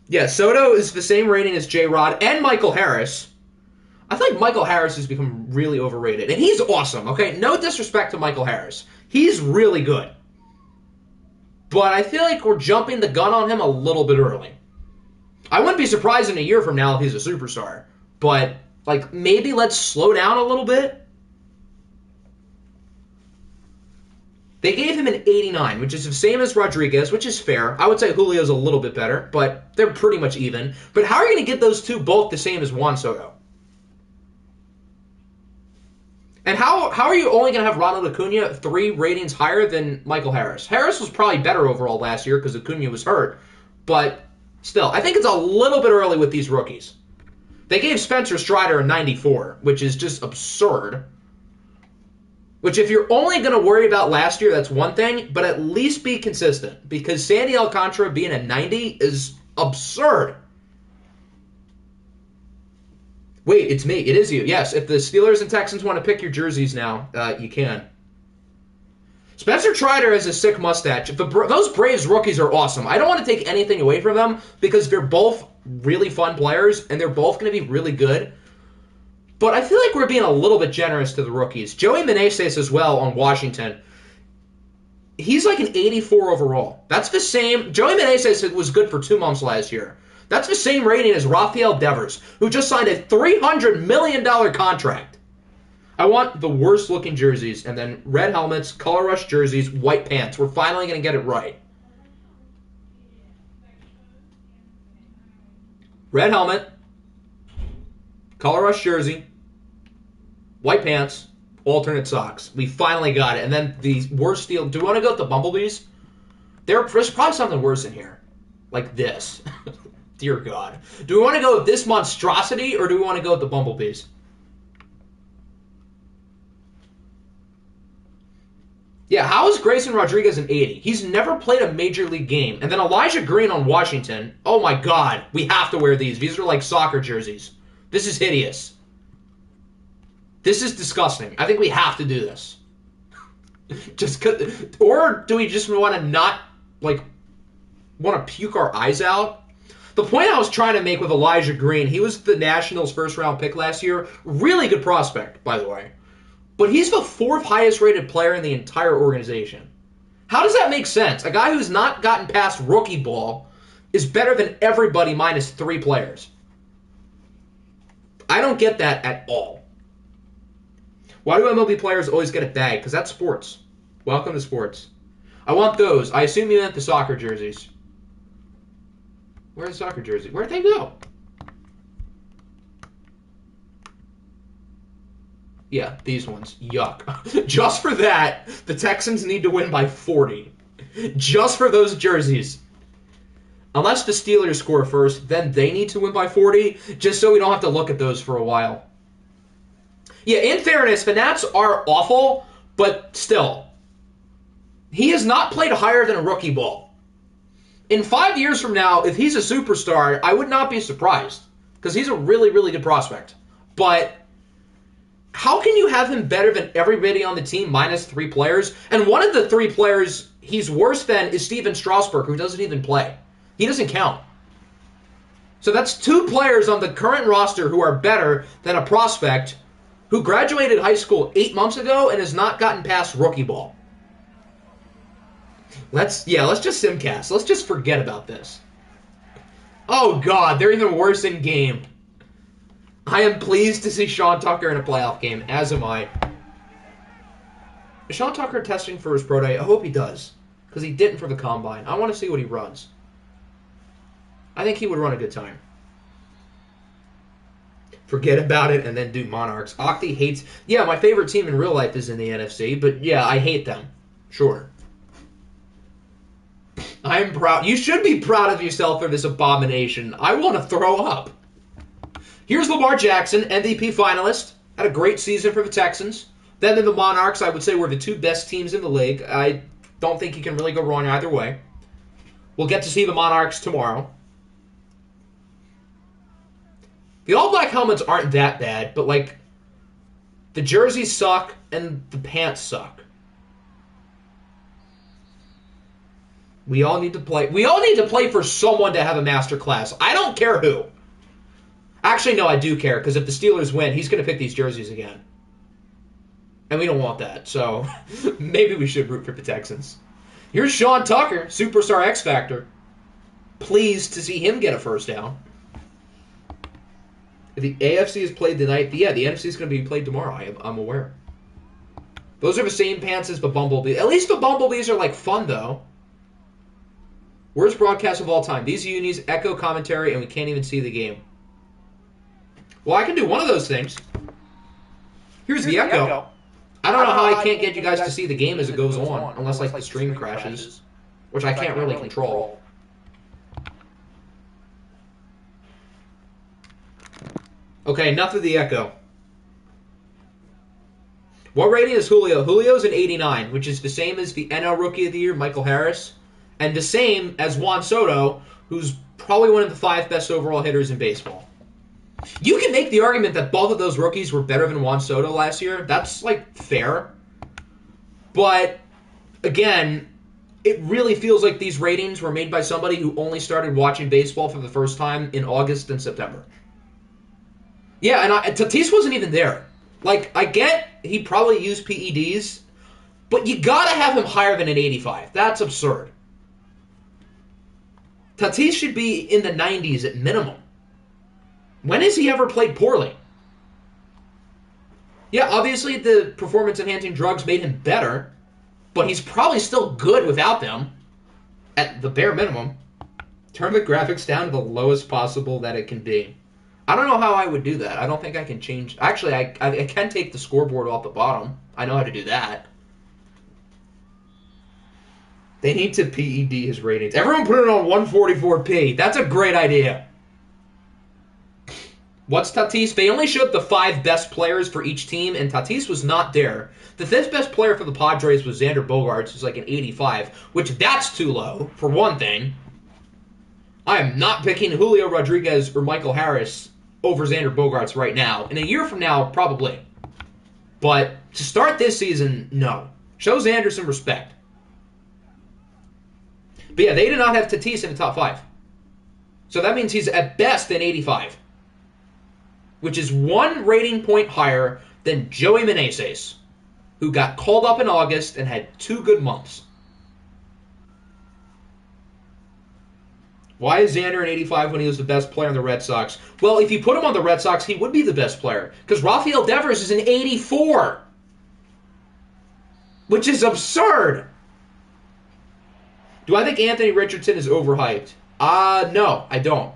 Yeah, Soto is the same rating as J-Rod and Michael Harris. I think Michael Harris has become really overrated. And he's awesome, okay? No disrespect to Michael Harris. He's really good. But I feel like we're jumping the gun on him a little bit early. I wouldn't be surprised in a year from now if he's a superstar. But, like, maybe let's slow down a little bit. They gave him an 89, which is the same as Rodriguez, which is fair. I would say Julio's a little bit better, but they're pretty much even. But how are you going to get those two both the same as Juan Soto? And how are you only going to have Ronald Acuna 3 ratings higher than Michael Harris? Harris was probably better overall last year because Acuna was hurt. But still, I think it's a little bit early with these rookies. They gave Spencer Strider a 94, which is just absurd. Which, if you're only going to worry about last year, that's one thing, but at least be consistent. Because Sandy Alcantara being a 90 is absurd. Wait, it's me. It is you. Yes, if the Steelers and Texans want to pick your jerseys now, you can. Spencer Strider has a sick mustache. Those Braves rookies are awesome. I don't want to take anything away from them because they're both really fun players, and they're both going to be really good. But I feel like we're being a little bit generous to the rookies. Joey Meneses as well on Washington. He's like an 84 overall. That's the same. Joey Meneses was good for 2 months last year. That's the same rating as Rafael Devers, who just signed a $300 million contract. I want the worst looking jerseys, and then red helmets, color rush jerseys, white pants. We're finally going to get it right. Red helmet, color rush jersey, white pants, alternate socks. We finally got it. And then the worst deal. Do we want to go with the Bumblebees? There's probably something worse in here. Like this. Dear God. Do we want to go with this monstrosity, or do we want to go with the Bumblebees? Yeah, how is Grayson Rodriguez an 80? He's never played a major league game. And then Elijah Green on Washington. Oh my God. We have to wear these. These are like soccer jerseys. This is hideous. This is disgusting. I think we have to do this. Or do we just want to not, like, want to puke our eyes out? The point I was trying to make with Elijah Green, he was the Nationals' first-round pick last year. Really good prospect, by the way. But he's the 4th highest-rated player in the entire organization. How does that make sense? A guy who's not gotten past rookie ball is better than everybody minus 3 players. I don't get that at all. Why do MLB players always get a bag? Because that's sports. Welcome to sports. I want those. I assume you meant the soccer jerseys. Where's the soccer jersey? Where'd they go? Yeah, these ones. Yuck. Just for that, the Texans need to win by 40. Just for those jerseys. Unless the Steelers score first, then they need to win by 40, just so we don't have to look at those for a while. Yeah, in fairness, Fanats are awful, but still. He has not played higher than a rookie ball. In 5 years from now, if he's a superstar, I would not be surprised. Because he's a really, really good prospect. But how can you have him better than everybody on the team minus 3 players? And one of the 3 players he's worse than is Steven Strasburg, who doesn't even play. He doesn't count. So that's 2 players on the current roster who are better than a prospect who graduated high school 8 months ago and has not gotten past rookie ball. Let's just simcast. Let's just forget about this. Oh, God, they're even worse in game. I am pleased to see Sean Tucker in a playoff game, as am I. Is Sean Tucker testing for his pro day? I hope he does, because he didn't for the combine. I want to see what he runs. I think he would run a good time. Forget about it and then do Monarchs. Octi hates... Yeah, my favorite team in real life is in the NFC, but yeah, I hate them. Sure. I am proud. You should be proud of yourself for this abomination. I want to throw up. Here's Lamar Jackson, MVP finalist. Had a great season for the Texans. Then in the Monarchs, I would say we're the 2 best teams in the league. I don't think you can really go wrong either way. We'll get to see the Monarchs tomorrow. The all-black helmets aren't that bad, but, like, the jerseys suck and the pants suck. We all need to play. We all need to play for someone to have a master class. I don't care who. Actually, no, I do care, because if the Steelers win, he's going to pick these jerseys again. And we don't want that, so maybe we should root for the Texans. Here's Sean Tucker, Superstar X Factor. Pleased to see him get a first down. If the AFC is played tonight, yeah, the NFC is going to be played tomorrow, I'm aware. Those are the same pants as the Bumblebees. At least the Bumblebees are, like, fun, though. Worst broadcast of all time. These unis echo commentary, and we can't even see the game. Well, I can do one of those things. Here's the echo. I don't know how I can't get you guys to see the game as it goes on, unless, like, the stream crashes, which I can't really control. Okay, enough of the echo. What rating is Julio? Julio's an 89, which is the same as the NL Rookie of the Year, Michael Harris, and the same as Juan Soto, who's probably one of the 5 best overall hitters in baseball. You can make the argument that both of those rookies were better than Juan Soto last year. That's, like, fair. But, again, it really feels like these ratings were made by somebody who only started watching baseball for the first time in August and September. Yeah, and Tatis wasn't even there. Like, I get he probably used PEDs, but you gotta have him higher than an 85. That's absurd. Tatis should be in the 90s at minimum. When has he ever played poorly? Yeah, obviously the performance-enhancing drugs made him better, but he's probably still good without them, at the bare minimum. Turn the graphics down to the lowest possible that it can be. I don't know how I would do that. I don't think I can change... Actually, I can take the scoreboard off the bottom. I know how to do that. They need to PED his ratings. Everyone put it on 144p. That's a great idea. What's Tatis? They only showed the 5 best players for each team, and Tatis was not there. The 5th best player for the Padres was Xander Bogaerts, who's like an 85, which that's too low, for one thing. I am not picking Julio Rodriguez or Michael Harris over Xander Bogaerts right now. In a year from now, probably. But to start this season, no. Show Xander some respect. But yeah, they did not have Tatis in the top 5. So that means he's at best an 85. Which is 1 rating point higher than Joey Meneses, who got called up in August and had 2 good months. Why is Xander an 85 when he was the best player on the Red Sox? Well, if you put him on the Red Sox, he would be the best player. Because Rafael Devers is an 84. Which is absurd. Do I think Anthony Richardson is overhyped? No, I don't.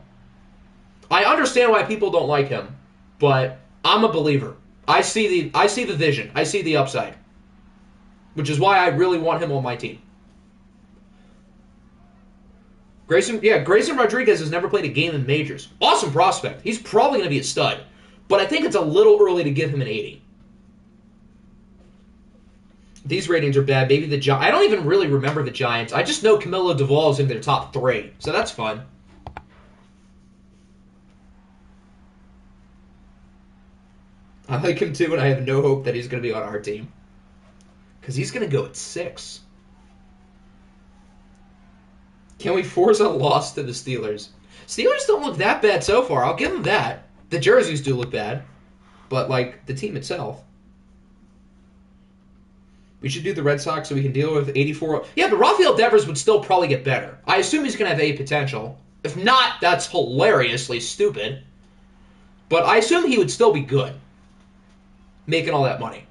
I understand why people don't like him, but I'm a believer. I see the vision. I see the upside. Which is why I really want him on my team. Grayson Rodriguez has never played a game in majors. Awesome prospect. He's probably going to be a stud. But I think it's a little early to give him an 80. These ratings are bad. Maybe the Giants. I don't even really remember the Giants. I just know Camilo Duvall is in their top 3. So that's fun. I like him too, and I have no hope that he's going to be on our team. Because he's going to go at 6. Can we force a loss to the Steelers? Steelers don't look that bad so far. I'll give them that. The jerseys do look bad. But, like, the team itself. We should do the Red Sox so we can deal with 84. Yeah, but Rafael Devers would still probably get better. I assume he's going to have A potential. If not, that's hilariously stupid. But I assume he would still be good. Making all that money.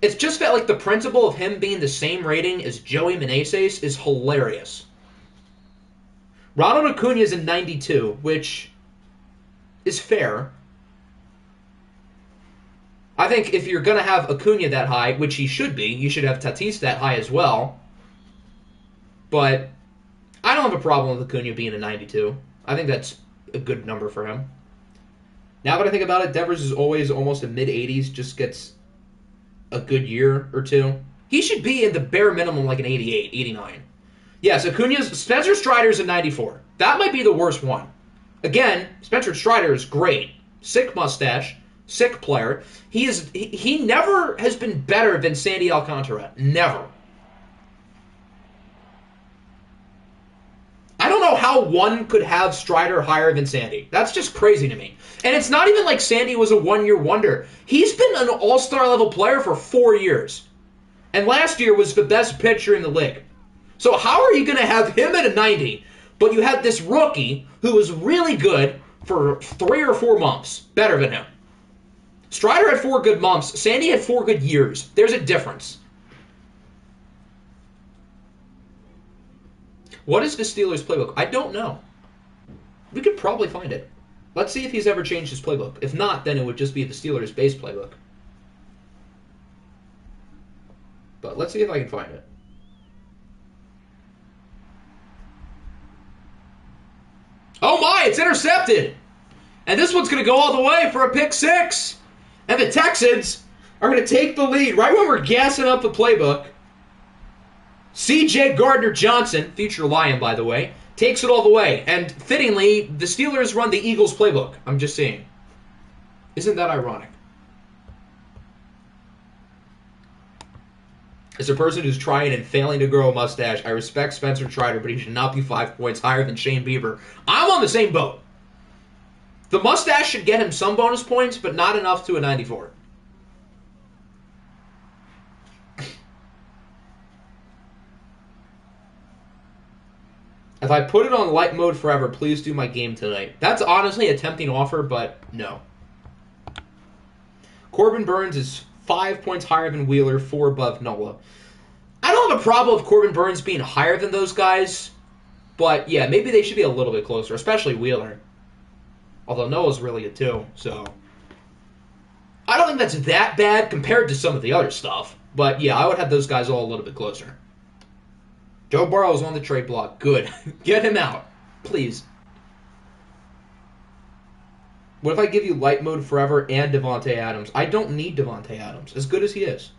It's just that, like, the principle of him being the same rating as Joey Meneses is hilarious. Ronald Acuna is in 92, which is fair. I think if you're going to have Acuna that high, which he should be, you should have Tatis that high as well. But I don't have a problem with Acuna being a 92. I think that's a good number for him. Now that I think about it, Devers is always almost a mid-80s, just gets a good year or two. He should be in the bare minimum like an 88, 89. Yes, Spencer Strider's a 94. That might be the worst one. Again, Spencer Strider is great. Sick mustache, sick player. He never has been better than Sandy Alcantara. Never. I don't know how one could have Strider higher than Sandy. That's just crazy to me. And it's not even like Sandy was a one-year wonder. He's been an all-star level player for 4 years. And last year was the best pitcher in the league. So how are you going to have him at a 90, but you have this rookie who was really good for 3 or 4 months, better than him? Strider had 4 good months. Sandy had 4 good years. There's a difference. What is the Steelers' playbook? I don't know. We could probably find it. Let's see if he's ever changed his playbook. If not, then it would just be the Steelers' base playbook. But let's see if I can find it. Oh my, it's intercepted! And this one's going to go all the way for a pick 6. And the Texans are going to take the lead right when we're gassing up the playbook. C.J. Gardner-Johnson, future Lion, by the way, takes it all the way. And fittingly, the Steelers run the Eagles' playbook. I'm just saying. Isn't that ironic? As a person who's trying and failing to grow a mustache, I respect Spencer Strider, but he should not be 5 points higher than Shane Bieber. I'm on the same boat. The mustache should get him some bonus points, but not enough to a 94. If I put it on light mode forever, please do my game tonight. That's honestly a tempting offer, but no. Corbin Burns is 5 points higher than Wheeler, 4 above Nola. I don't have a problem with Corbin Burns being higher than those guys, but yeah, maybe they should be a little bit closer, especially Wheeler. Although Noah's really good too, so I don't think that's that bad compared to some of the other stuff. But yeah, I would have those guys all a little bit closer. Joe Burrow's on the trade block. Good. Get him out. Please. What if I give you light mode forever and Devontae Adams? I don't need Devontae Adams, as good as he is.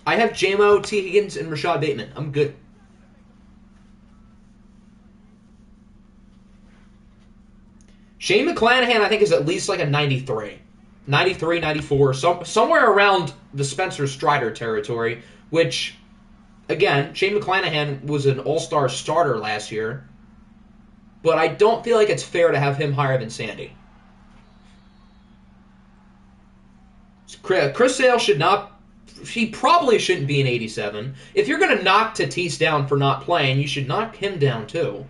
I have J-Mo, T. Higgins, and Rashad Bateman. I'm good. Shane McClanahan, I think, is at least like a 93. 93, 94, somewhere around the Spencer Strider territory, which, again, Shane McClanahan was an all-star starter last year, but I don't feel like it's fair to have him higher than Sandy. Chris Sale he probably shouldn't be an 87. If you're going to knock Tatis down for not playing, you should knock him down too.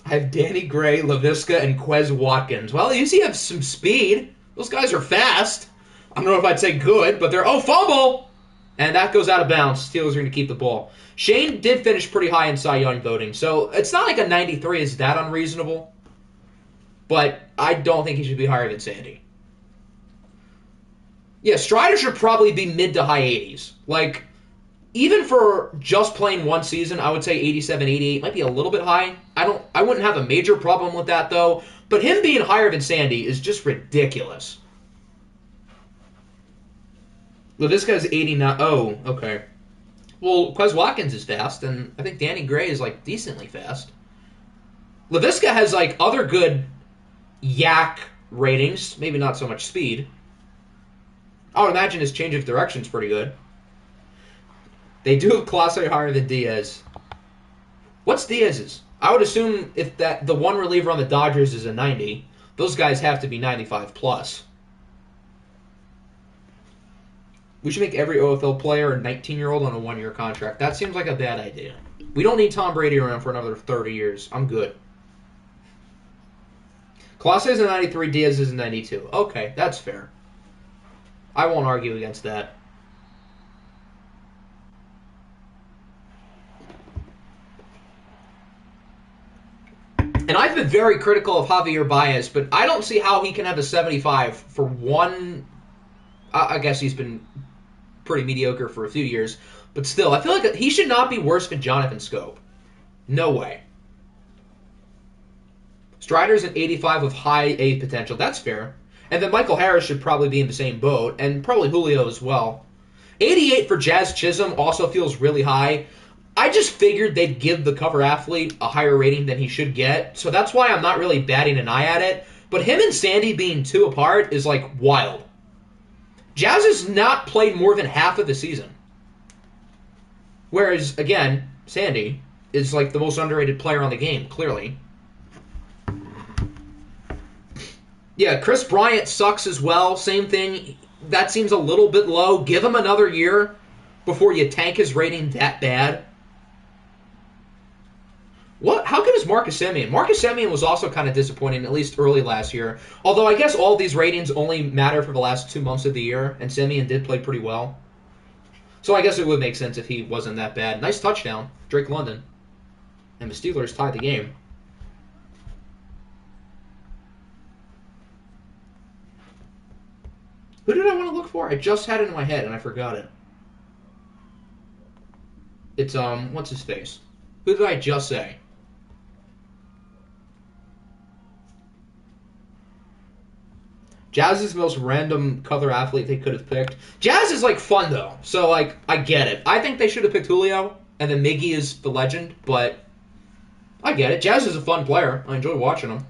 I have Danny Gray, LaVisca, and Quez Watkins. Well, at least you have some speed. Those guys are fast. I don't know if I'd say good, but they're... Oh, fumble! And that goes out of bounds. Steelers are going to keep the ball. Shane did finish pretty high in Cy Young voting, so it's not like a 93 is that unreasonable. But I don't think he should be higher than Sandy. Yeah, Strider should probably be mid to high 80s. Like, even for just playing one season, I would say 87, 88 might be a little bit high. I wouldn't have a major problem with that, though. But him being higher than Sandy is just ridiculous. LaVisca is 89. Oh, okay. Well, Quez Watkins is fast, and I think Danny Gray is, like, decently fast. LaVisca has, like, other good yak ratings. Maybe not so much speed. I would imagine his change of direction is pretty good. They do have Clase higher than Diaz. What's Diaz's? I would assume if the one reliever on the Dodgers is a 90, those guys have to be 95 plus. We should make every OFL player a 19-year-old on a one-year contract. That seems like a bad idea. We don't need Tom Brady around for another 30 years. I'm good. Clase is a 93, Diaz is a 92. Okay, that's fair. I won't argue against that. And I've been very critical of Javier Baez, but I don't see how he can have a 75 for one... I guess he's been pretty mediocre for a few years. But still, I feel like he should not be worse than Jonathan Scope. No way. Strider's an 85 with high A potential. That's fair. And then Michael Harris should probably be in the same boat, and probably Julio as well. 88 for Jazz Chisholm also feels really high. I just figured they'd give the cover athlete a higher rating than he should get, so that's why I'm not really batting an eye at it. But him and Sandy being 2 apart is, like, wild. Jazz has not played more than half of the season. Whereas, again, Sandy is, like, the most underrated player on the game, clearly. Yeah, Chris Bryant sucks as well. Same thing. That seems a little bit low. Give him another year before you tank his rating that bad. What? How good is Marcus Semien? Marcus Semien was also kind of disappointing, at least early last year. Although I guess all these ratings only matter for the last 2 months of the year, and Semien did play pretty well. So I guess it would make sense if he wasn't that bad. Nice touchdown, Drake London. And the Steelers tied the game. Who did I want to look for? I just had it in my head and I forgot it. It's, what's his face? Who did I just say? Jazz is the most random color athlete they could have picked. Jazz is, like, fun, though. So, like, I get it. I think they should have picked Julio, and then Miggy is the legend, but I get it. Jazz is a fun player. I enjoy watching him.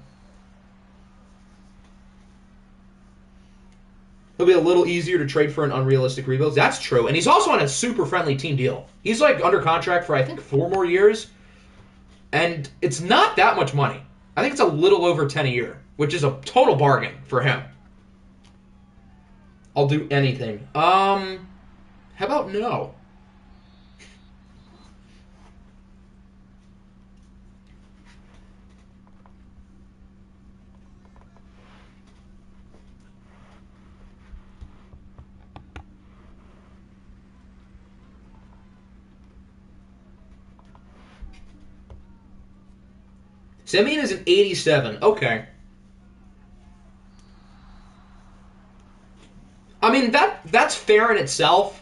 He'll be a little easier to trade for an unrealistic rebuild. That's true. And he's also on a super friendly team deal. He's like under contract for, I think, 4 more years. And it's not that much money. I think it's a little over 10 a year, which is a total bargain for him. I'll do anything. How about no? Semien is an 87. Okay. I mean, that's fair in itself,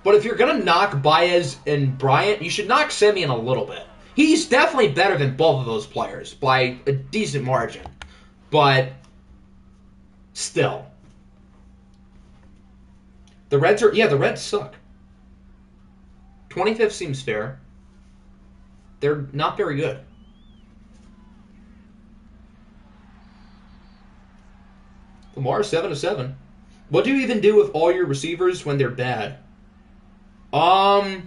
but if you're going to knock Baez and Bryant, you should knock Semien a little bit. He's definitely better than both of those players by a decent margin, but still. The Reds suck. 25th seems fair. They're not very good. Lamar 7-7. What do you even do with all your receivers when they're bad? I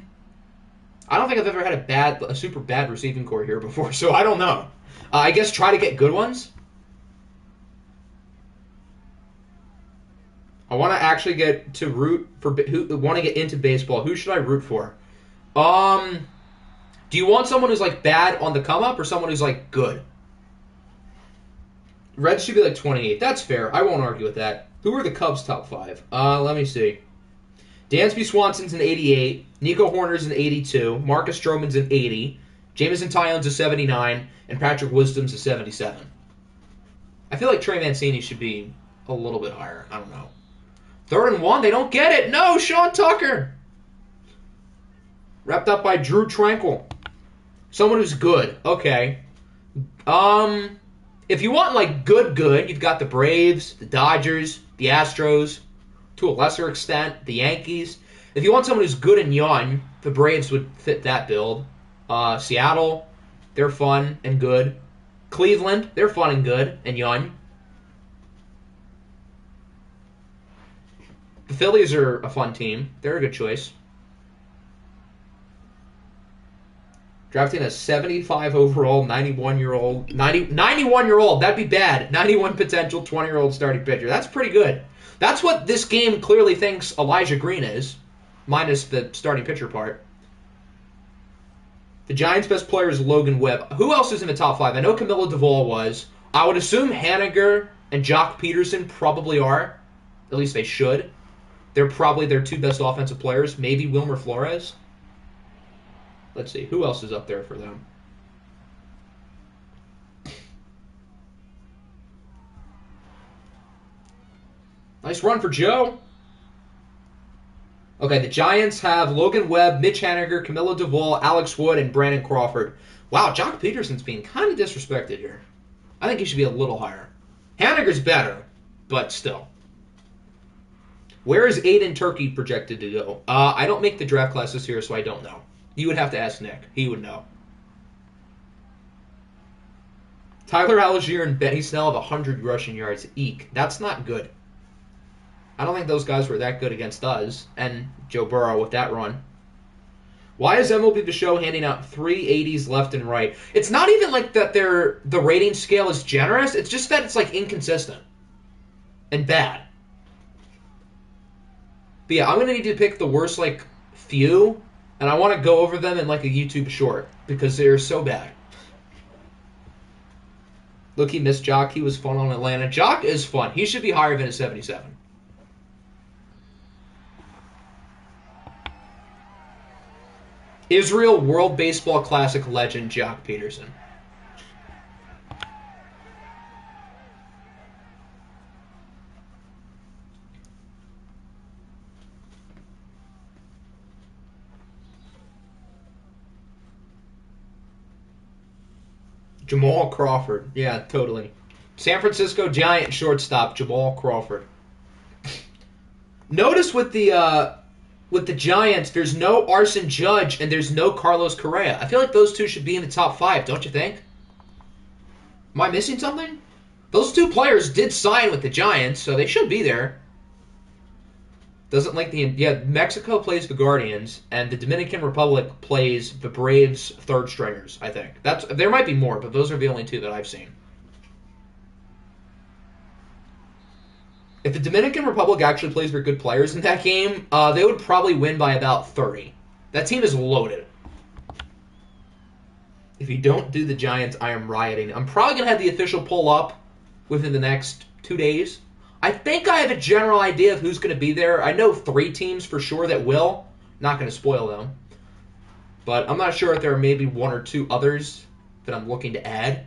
don't think I've ever had a super bad receiving core here before, so I don't know. I guess try to get good ones. I want to actually get to root for who want to get into baseball. Who should I root for? Do you want someone who's like bad on the come up or someone who's like good? Reds should be like 28. That's fair. I won't argue with that. Who are the Cubs' top 5? Let me see. Dansby Swanson's an 88. Nico Horner's an 82. Marcus Stroman's an 80. Jameson Taillon's a 79. And Patrick Wisdom's a 77. I feel like Trey Mancini should be a little bit higher. I don't know. 3rd and 1. They don't get it. No, Sean Tucker. Wrapped up by Drew Tranquil. Someone who's good. Okay. If you want, like, good, you've got the Braves, the Dodgers, the Astros, to a lesser extent, the Yankees. If you want someone who's good and young, the Braves would fit that build. Seattle, they're fun and good. Cleveland, they're fun and good and young. The Phillies are a fun team. They're a good choice. Drafting a 75 overall, 91-year-old, that'd be bad. 91 potential, 20-year-old starting pitcher. That's pretty good. That's what this game clearly thinks Elijah Green is, minus the starting pitcher part. The Giants' best player is Logan Webb. Who else is in the top 5? I know Camilo Duvall was. I would assume Haniger and Jock Peterson probably are. At least they should. They're probably their 2 best offensive players. Maybe Wilmer Flores. Let's see. Who else is up there for them? Nice run for Joe. Okay, the Giants have Logan Webb, Mitch Haniger, Camilo Duvall, Alex Wood, and Brandon Crawford. Wow, Jock Peterson's being kind of disrespected here. I think he should be a little higher. Haniger's better, but still. Where is Aiden Turkey projected to go? I don't make the draft classes here, so I don't know. You would have to ask Nick. He would know. Tyler Algier and Benny Snell have 100 rushing yards. Eek. That's not good. I don't think those guys were that good against us. And Joe Burrow with that run. Why is MLB The Show handing out 380s left and right? It's not even like that the rating scale is generous. It's just that it's like inconsistent. And bad. But yeah, I'm going to need to pick the worst like few. And I want to go over them in like a YouTube short because they're so bad. Look, he missed Jock. He was fun on Atlanta. Jock is fun. He should be higher than a 77. Israel World Baseball Classic legend Jock Peterson. Jamal Crawford. Yeah, totally. San Francisco Giant shortstop Jamal Crawford. Notice with the Giants, there's no Arson Judge and there's no Carlos Correa. I feel like those two should be in the top 5, don't you think? Am I missing something? Those 2 players did sign with the Giants, so they should be there. Doesn't like the... Yeah, Mexico plays the Guardians, and the Dominican Republic plays the Braves third stringers, I think. There might be more, but those are the only two that I've seen. If the Dominican Republic actually plays their good players in that game, they would probably win by about 30. That team is loaded. If you don't do the Giants, I am rioting. I'm probably going to have the official poll up within the next 2 days. I think I have a general idea of who's going to be there. I know 3 teams for sure that will. Not going to spoil them. But I'm not sure if there are maybe 1 or 2 others that I'm looking to add.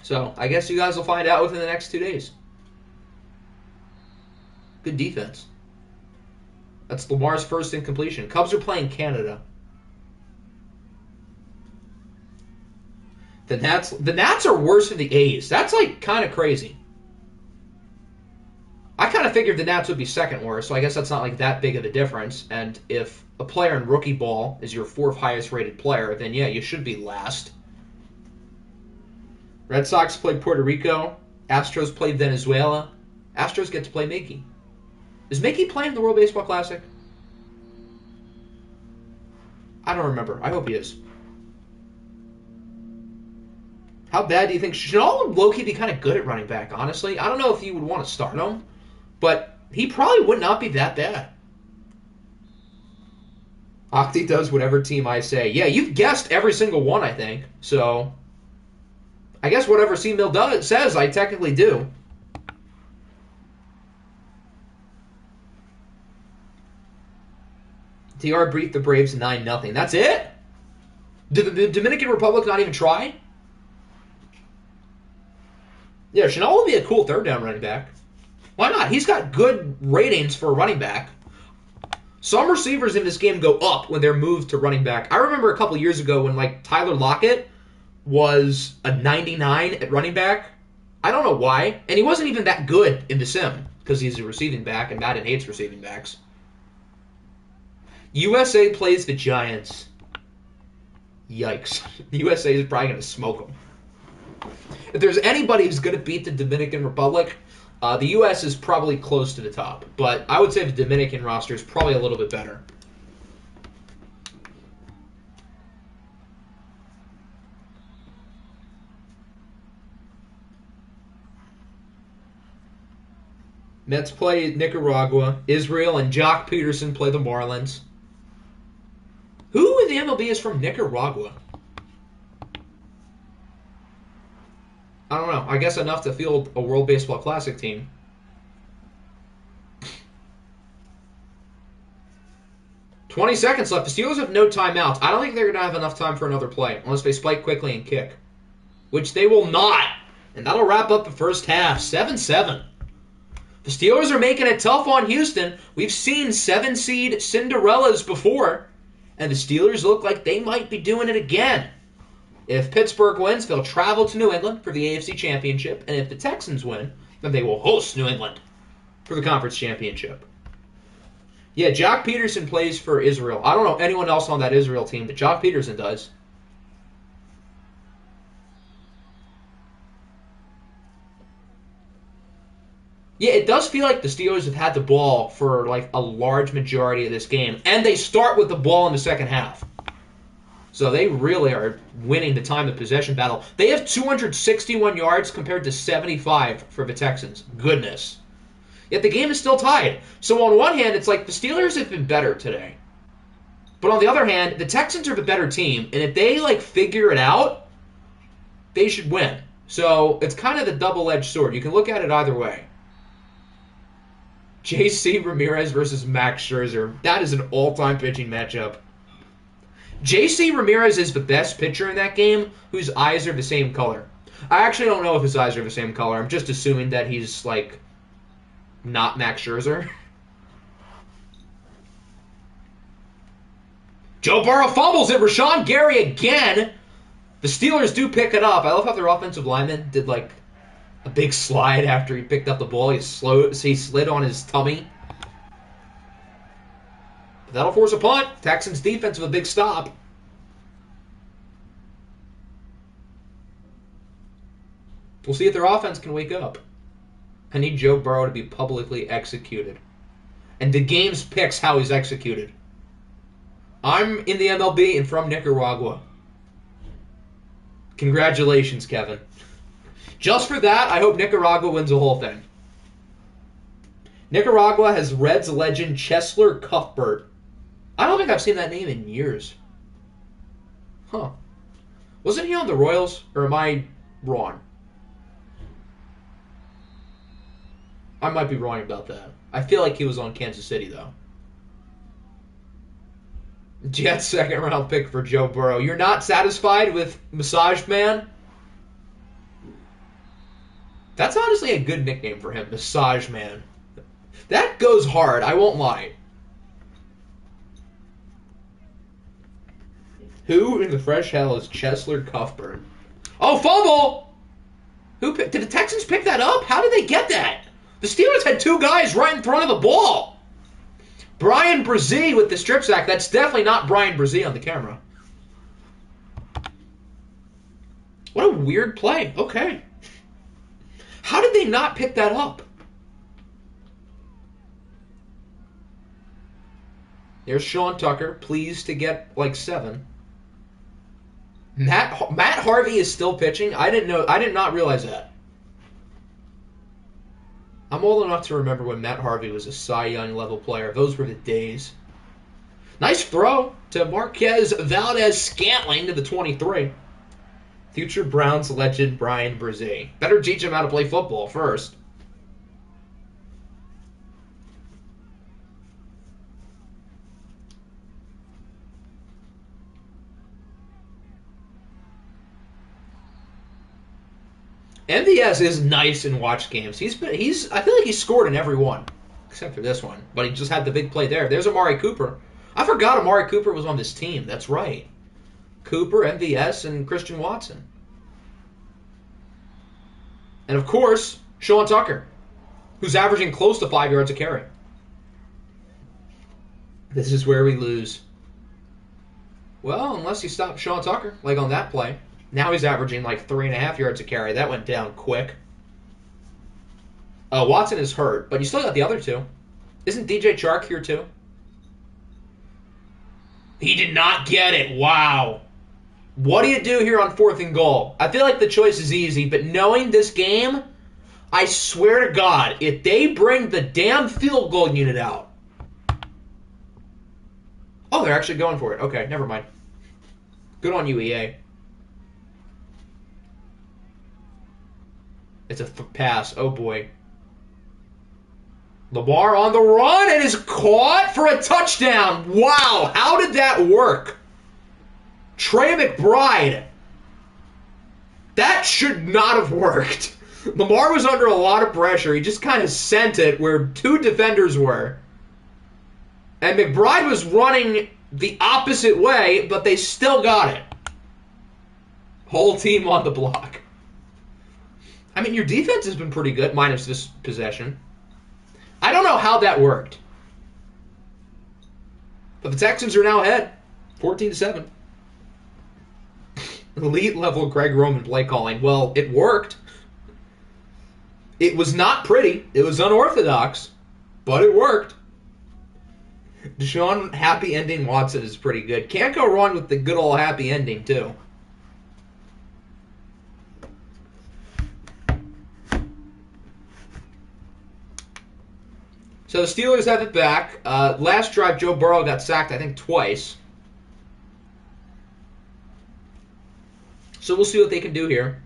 So I guess you guys will find out within the next 2 days. Good defense. That's Lamar's first incompletion. Cubs are playing Canada. The Nats are worse than the A's. That's like kind of crazy. I kind of figured the Nats would be second worst, so I guess that's not like that big of a difference. And if a player in rookie ball is your 4th highest rated player, then yeah, you should be last. Red Sox played Puerto Rico. Astros played Venezuela. Astros get to play Mickey. Is Mickey playing the World Baseball Classic? I don't remember. I hope he is. How bad do you think... Should low-key be kind of good at running back, honestly? I don't know if you would want to start him, but he probably would not be that bad. Octi does whatever team I say. Yeah, you've guessed every single one, I think. So, I guess whatever C-Mill says, I technically do. TR beat the Braves 9-0. That's it? Did the Dominican Republic not even try? Yeah, Chanel would be a cool third down running back. Why not? He's got good ratings for a running back. Some receivers in this game go up when they're moved to running back. I remember a couple years ago when like Tyler Lockett was a 99 at running back. I don't know why. And he wasn't even that good in the sim because he's a receiving back and Madden hates receiving backs. USA plays the Giants. Yikes. The USA is probably going to smoke them. If there's anybody who's going to beat the Dominican Republic, the U.S. is probably close to the top. But I would say the Dominican roster is probably a little bit better. Mets play Nicaragua. Israel and Jock Peterson play the Marlins. Who in the MLB is from Nicaragua? I don't know. I guess enough to field a World Baseball Classic team. $20 seconds left. The Steelers have no timeouts. I don't think they're going to have enough time for another play unless they spike quickly and kick, which they will not. And that'll wrap up the first half. 7-7. The Steelers are making it tough on Houston. We've seen 7-seed Cinderellas before, and the Steelers look like they might be doing it again. If Pittsburgh wins, they'll travel to New England for the AFC Championship, and if the Texans win, then they will host New England for the Conference Championship. Yeah, Jock Peterson plays for Israel. I don't know anyone else on that Israel team, but Jock Peterson does. Yeah, it does feel like the Steelers have had the ball for like a large majority of this game, and they start with the ball in the second half. So they really are winning the time of possession battle. They have 261 yards compared to 75 for the Texans. Goodness. Yet the game is still tied. So on one hand, it's like the Steelers have been better today. But on the other hand, the Texans are the better team. And if they like figure it out, they should win. So it's kind of the double-edged sword. You can look at it either way. J.C. Ramirez versus Max Scherzer. That is an all-time pitching matchup. J.C. Ramirez is the best pitcher in that game whose eyes are the same color. I actually don't know if his eyes are the same color. I'm just assuming that he's, like, not Max Scherzer. Joe Burrow fumbles it. Rashawn Gary again. The Steelers do pick it up. I love how their offensive lineman did, like, a big slide after he picked up the ball. He slid on his tummy. That'll force a punt. Texans defense with a big stop. We'll see if their offense can wake up. I need Joe Burrow to be publicly executed. And the game's picks how he's executed. I'm in the MLB and from Nicaragua. Congratulations, Kevin. Just for that, I hope Nicaragua wins the whole thing. Nicaragua has Reds legend Chesler Cuthbert. I don't think I've seen that name in years. Huh. Wasn't he on the Royals? Or am I wrong? I might be wrong about that. I feel like he was on Kansas City, though. Jets second round pick for Joe Burrow. You're not satisfied with Massage Man? That's honestly a good nickname for him, Massage Man. That goes hard, I won't lie. Who in the fresh hell is Chesler Cuthbert? Oh, fumble! Did the Texans pick that up? How did they get that? The Steelers had two guys right in front of the ball. Brian Brzee with the strip sack. That's definitely not Brian Brzee on the camera. What a weird play. Okay. How did they not pick that up? There's Sean Tucker, pleased to get like 7. Matt Harvey is still pitching. I did not realize that. I'm old enough to remember when Matt Harvey was a Cy Young level player. Those were the days. Nice throw to Marquez Valdez-Scantling to the 23. Future Browns legend Brian Brzee. Better teach him how to play football first. MVS is nice in watch games. I feel like he's scored in every one, except for this one. But he just had the big play there. There's Amari Cooper. I forgot Amari Cooper was on this team. That's right. Cooper, MVS, and Christian Watson. And of course, Sean Tucker, who's averaging close to 5 yards a carry. This is where we lose. Well, unless you stop Sean Tucker, like on that play. Now he's averaging like 3.5 yards a carry. That went down quick. Watson is hurt, but you still got the other two. Isn't DJ Chark here too? He did not get it. Wow. What do you do here on 4th and goal? I feel like the choice is easy, but knowing this game, I swear to God, if they bring the damn field goal unit out. Oh, they're actually going for it. Okay, never mind. Good on you, EA. It's a pass. Oh, boy. Lamar on the run and is caught for a touchdown. Wow, how did that work? Trey McBride. That should not have worked. Lamar was under a lot of pressure. He just kind of sent it where 2 defenders were. And McBride was running the opposite way, but they still got it. Whole team on the block. I mean, your defense has been pretty good, minus this possession. I don't know how that worked. But the Texans are now ahead, 14-7. Elite level Greg Roman play calling. Well, it worked. It was not pretty. It was unorthodox, but it worked. Deshaun happy ending Watson is pretty good. Can't go wrong with the good old happy ending, too. So the Steelers have it back. Last drive, Joe Burrow got sacked, I think, twice. So we'll see what they can do here.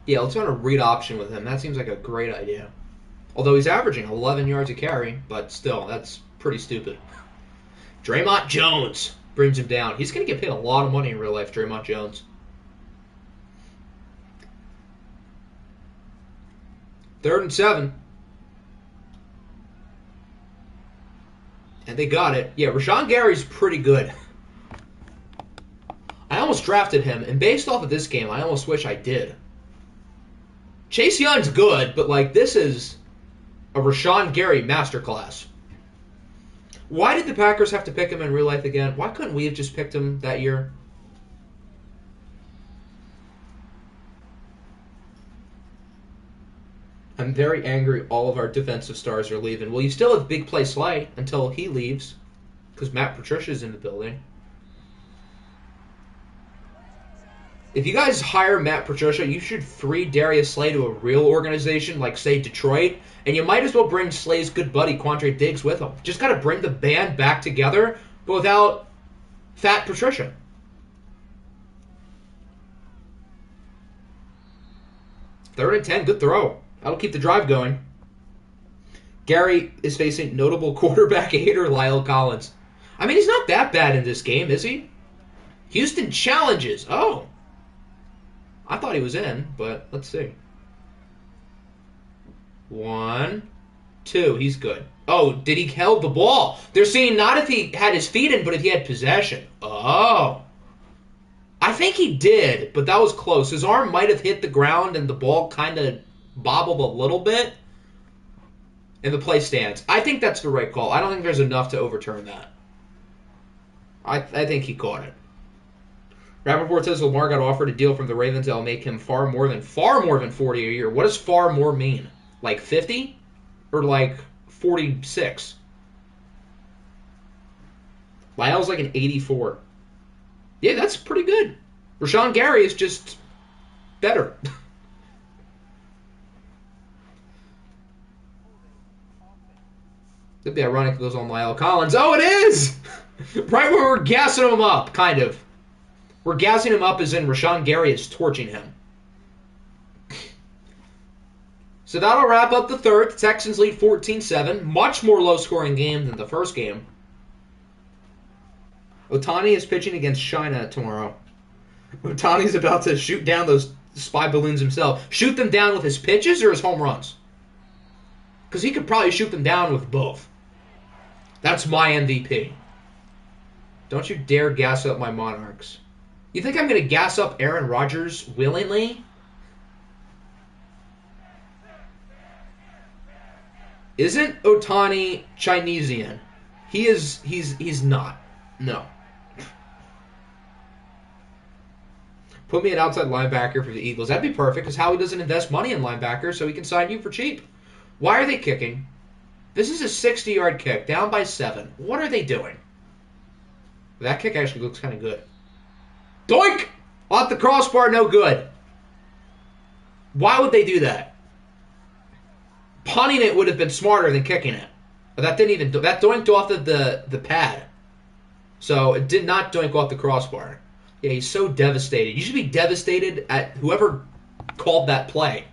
Yeah, let's run a read option with him. That seems like a great idea. Although he's averaging 11 yards a carry, but still, that's pretty stupid. Draymond Jones brings him down. He's going to get paid a lot of money in real life, Draymond Jones. 3rd and 7. And they got it. Yeah, Rashawn Gary's pretty good. I almost drafted him, and based off of this game, I almost wish I did. Chase Young's good, but like this is a Rashawn Gary masterclass. Why did the Packers have to pick him in real life again? Why couldn't we have just picked him that year? I'm very angry all of our defensive stars are leaving. Well, you still have Big Play Slay until he leaves, because Matt Patricia's in the building. If you guys hire Matt Patricia, you should free Darius Slay to a real organization like, say, Detroit, and you might as well bring Slay's good buddy, Quandre Diggs, with him. Just got to bring the band back together, but without Fat Patricia. Third and 10, good throw. That'll keep the drive going. Gary is facing notable quarterback hater Lyle Collins. I mean, he's not that bad in this game, is he? Houston challenges. Oh. I thought he was in, but let's see. 1, 2. He's good. Oh, did he held the ball? They're saying not if he had his feet in, but if he had possession. Oh. I think he did, but that was close. His arm might have hit the ground and the ball kind of bobbled a little bit. And the play stands. I think that's the right call. I don't think there's enough to overturn that. I think he caught it. Rappaport says Lamar got offered a deal from the Ravens that'll make him far more than 40 a year. What does far more mean? Like 50? Or like 46? Lyle's like an 84. Yeah, that's pretty good. Rashawn Gary is just better. It'd be ironic if it goes on Lyle Collins. Oh, it is! Right where we're gassing him up, kind of. We're gassing him up as in Rashawn Gary is torching him. So that'll wrap up the third. The Texans lead 14-7. Much more low-scoring game than the first game. Ohtani is pitching against China tomorrow. Ohtani's about to shoot down those spy balloons himself. Shoot them down with his pitches or his home runs? Because he could probably shoot them down with both. That's my MVP. Don't you dare gas up my Monarchs. You think I'm going to gas up Aaron Rodgers willingly? Isn't Ohtani Chinesian? He's not. No. Put me an outside linebacker for the Eagles. That'd be perfect because Howie doesn't invest money in linebackers, so he can sign you for cheap. Why are they kicking? This is a 60-yard kick, down by 7. What are they doing? That kick actually looks kind of good. Doink! Off the crossbar, no good. Why would they do that? Punting it would have been smarter than kicking it. But that didn't even that doinked off the pad. So it did not doink off the crossbar. Yeah, he's so devastated. You should be devastated at whoever called that play.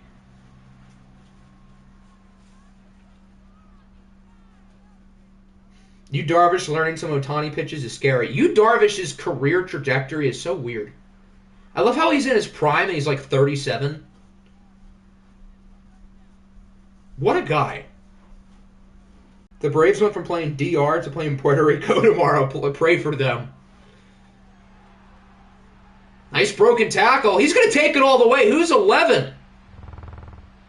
Yu Darvish learning some Ohtani pitches is scary. Yu Darvish's career trajectory is so weird. I love how he's in his prime and he's like 37. What a guy. The Braves went from playing DR to playing Puerto Rico tomorrow. Pray for them. Nice broken tackle. He's going to take it all the way. Who's 11?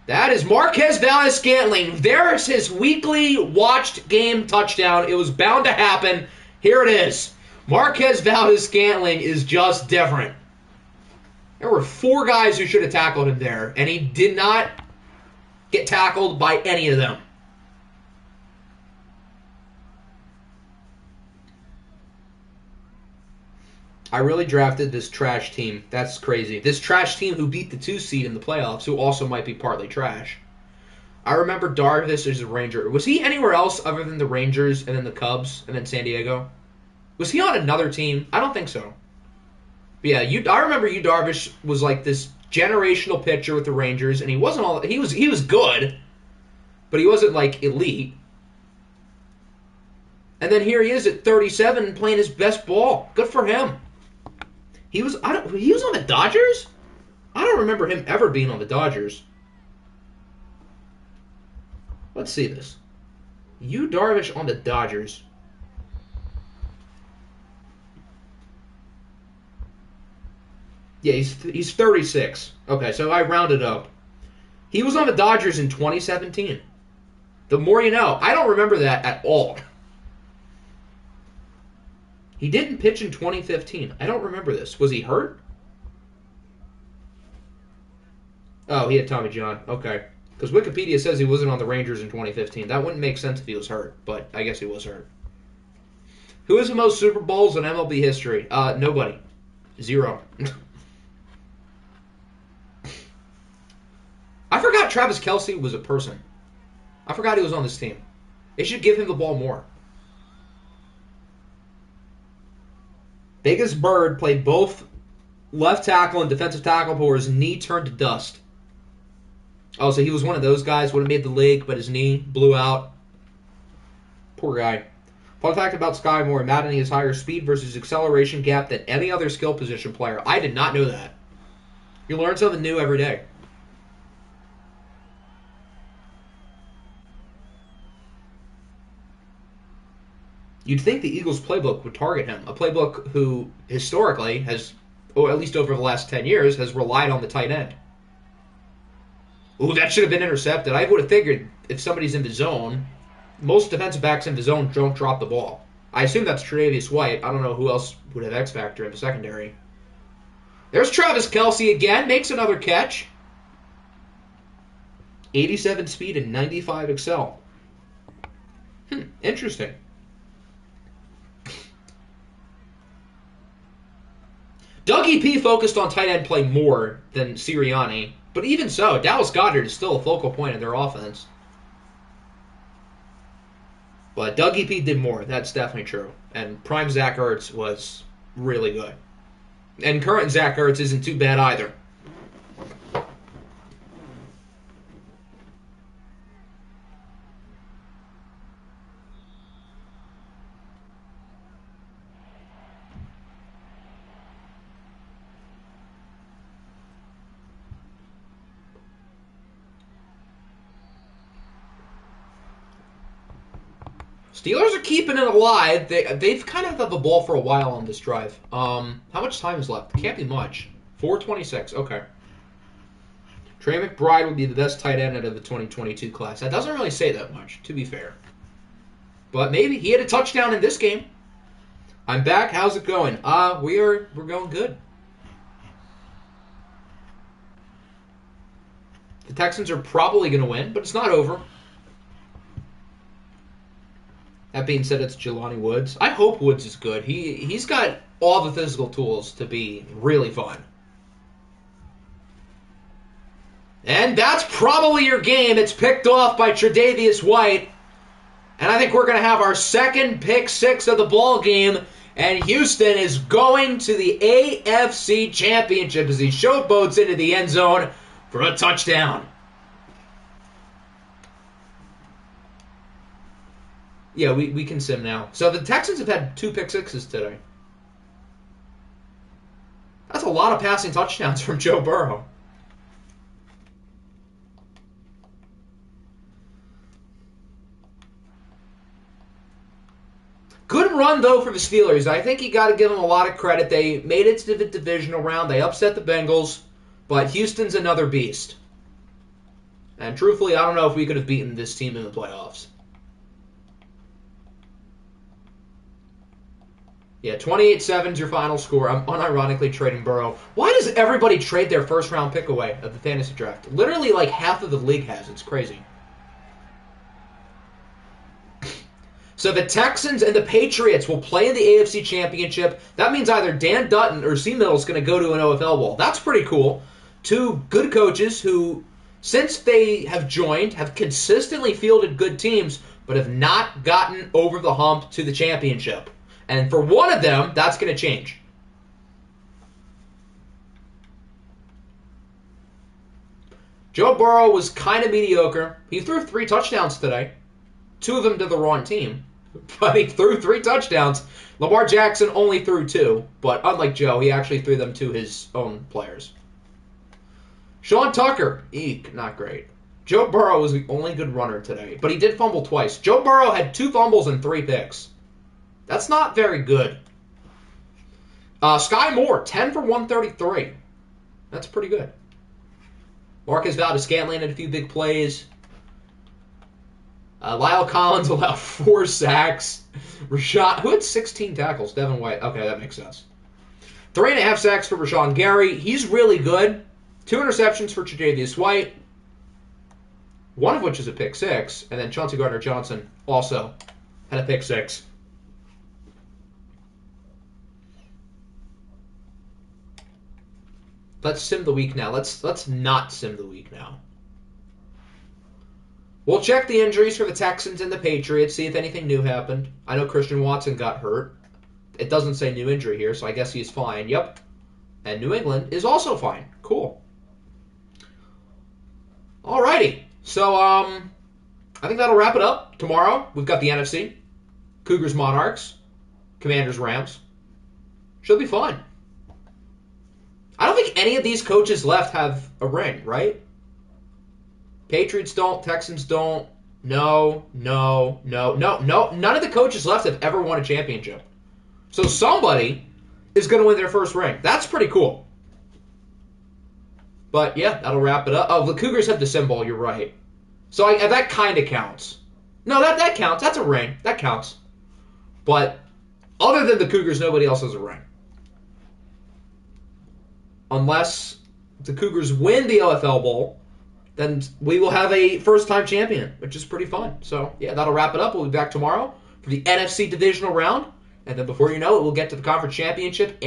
That is Marquez Valdes-Scantling. There's his weekly watched game touchdown. It was bound to happen. Here it is. Marquez Valdes-Scantling is just different. There were 4 guys who should have tackled him there, and he did not get tackled by any of them. I really drafted this trash team. That's crazy. This trash team who beat the 2 seed in the playoffs, who also might be partly trash. I remember Darvish as a Ranger. Was he anywhere else other than the Rangers and then the Cubs and then San Diego? Was he on another team? I don't think so. But yeah, I remember Yu Darvish was like this generational pitcher with the Rangers, and he wasn't all. He was good, but he wasn't like elite. And then here he is at 37 playing his best ball. Good for him. He was on the Dodgers? I don't remember him ever being on the Dodgers. Let's see this. Yu Darvish on the Dodgers. Yeah, he's 36. Okay, so I rounded up. He was on the Dodgers in 2017. The more you know. I don't remember that at all. He didn't pitch in 2015. I don't remember this. Was he hurt? Oh, he had Tommy John. Okay. Because Wikipedia says he wasn't on the Rangers in 2015. That wouldn't make sense if he was hurt, but I guess he was hurt. Who has the most Super Bowls in MLB history? Nobody. 0. I forgot Travis Kelce was a person. I forgot he was on this team. They should give him the ball more. Biggest Bird played both left tackle and defensive tackle before his knee turned to dust. Oh, so he was one of those guys, would have made the league, but his knee blew out. Poor guy. Fun fact about Sky Moore, Madden has higher speed versus acceleration gap than any other skill position player. I did not know that. You learn something new every day. You'd think the Eagles' playbook would target him, a playbook who historically has, or at least over the last 10 years, has relied on the tight end. Ooh, that should have been intercepted. I would have figured if somebody's in the zone, most defensive backs in the zone don't drop the ball. I assume that's Tre'Davious White. I don't know who else would have X Factor in the secondary. There's Travis Kelce again, makes another catch. 87 speed and 95 excel. Interesting. Dougie P focused on tight end play more than Sirianni, but even so, Dallas Goedert is still a focal point in their offense. But Dougie P did more, that's definitely true. And prime Zach Ertz was really good. And current Zach Ertz isn't too bad either. Steelers are keeping it alive. They've kind of had the ball for a while on this drive. How much time is left? Can't be much. 4:26. Okay. Trey McBride would be the best tight end out of the 2022 class. That doesn't really say that much, to be fair. But maybe he had a touchdown in this game. I'm back. How's it going? We're going good. The Texans are probably going to win, but it's not over. That being said, it's Jelani Woods. I hope Woods is good. He's got all the physical tools to be really fun. And that's probably your game. It's picked off by Tre'Davious White. And I think we're going to have our second pick six of the ball game. And Houston is going to the AFC Championship as he showboats into the end zone for a touchdown. Yeah, we can sim now. So the Texans have had 2 pick sixes today. That's a lot of passing touchdowns from Joe Burrow. Good run, though, for the Steelers. I think you got to give them a lot of credit. They made it to the divisional round. They upset the Bengals, but Houston's another beast. And truthfully, I don't know if we could have beaten this team in the playoffs. Yeah, 28-7 is your final score. I'm unironically trading Burrow. Why does everybody trade their first-round pick away of the fantasy draft? Literally, like, half of the league has. It's crazy. So the Texans and the Patriots will play in the AFC Championship. That means either Dan Dutton or C-Mill is going to go to an OFL Bowl. That's pretty cool. 2 good coaches who, since they have joined, have consistently fielded good teams, but have not gotten over the hump to the championship. And for one of them, that's going to change. Joe Burrow was kind of mediocre. He threw 3 touchdowns today. 2 of them to the wrong team. But he threw 3 touchdowns. Lamar Jackson only threw 2. But unlike Joe, he actually threw them to his own players. Sean Tucker. Eek, not great. Joe Burrow was the only good runner today. But he did fumble twice. Joe Burrow had 2 fumbles and 3 picks. That's not very good. Sky Moore, 10 for 133. That's pretty good. Marcus Valdez-Scantling had a few big plays. Lyle Collins allowed 4 sacks. Rashawn, who had 16 tackles? Devin White. Okay, that makes sense. 3.5 sacks for Rashawn Gary. He's really good. 2 interceptions for Tre'Davious White, one of which is a pick 6. And then Chauncey Gardner-Johnson also had a pick 6. Let's sim the week now. Let's not sim the week now. We'll check the injuries for the Texans and the Patriots, see if anything new happened. I know Christian Watson got hurt. It doesn't say new injury here, so I guess he's fine. Yep. And New England is also fine. Cool. Alrighty. So, I think that'll wrap it up. Tomorrow, we've got the NFC. Cougars, Monarchs. Commanders, Rams. Should be fun. I don't think any of these coaches left have a ring, right? Patriots don't. Texans don't. No. None of the coaches left have ever won a championship. So somebody is going to win their first ring. That's pretty cool. But yeah, that'll wrap it up. Oh, the Cougars have the symbol. You're right. So that kind of counts. No, that counts. That's a ring. That counts. But other than the Cougars, nobody else has a ring. Unless the Cougars win the OFL Bowl, then we will have a first-time champion, which is pretty fun. So, yeah, that'll wrap it up. We'll be back tomorrow for the NFC Divisional round. And then before you know it, we'll get to the Conference Championship and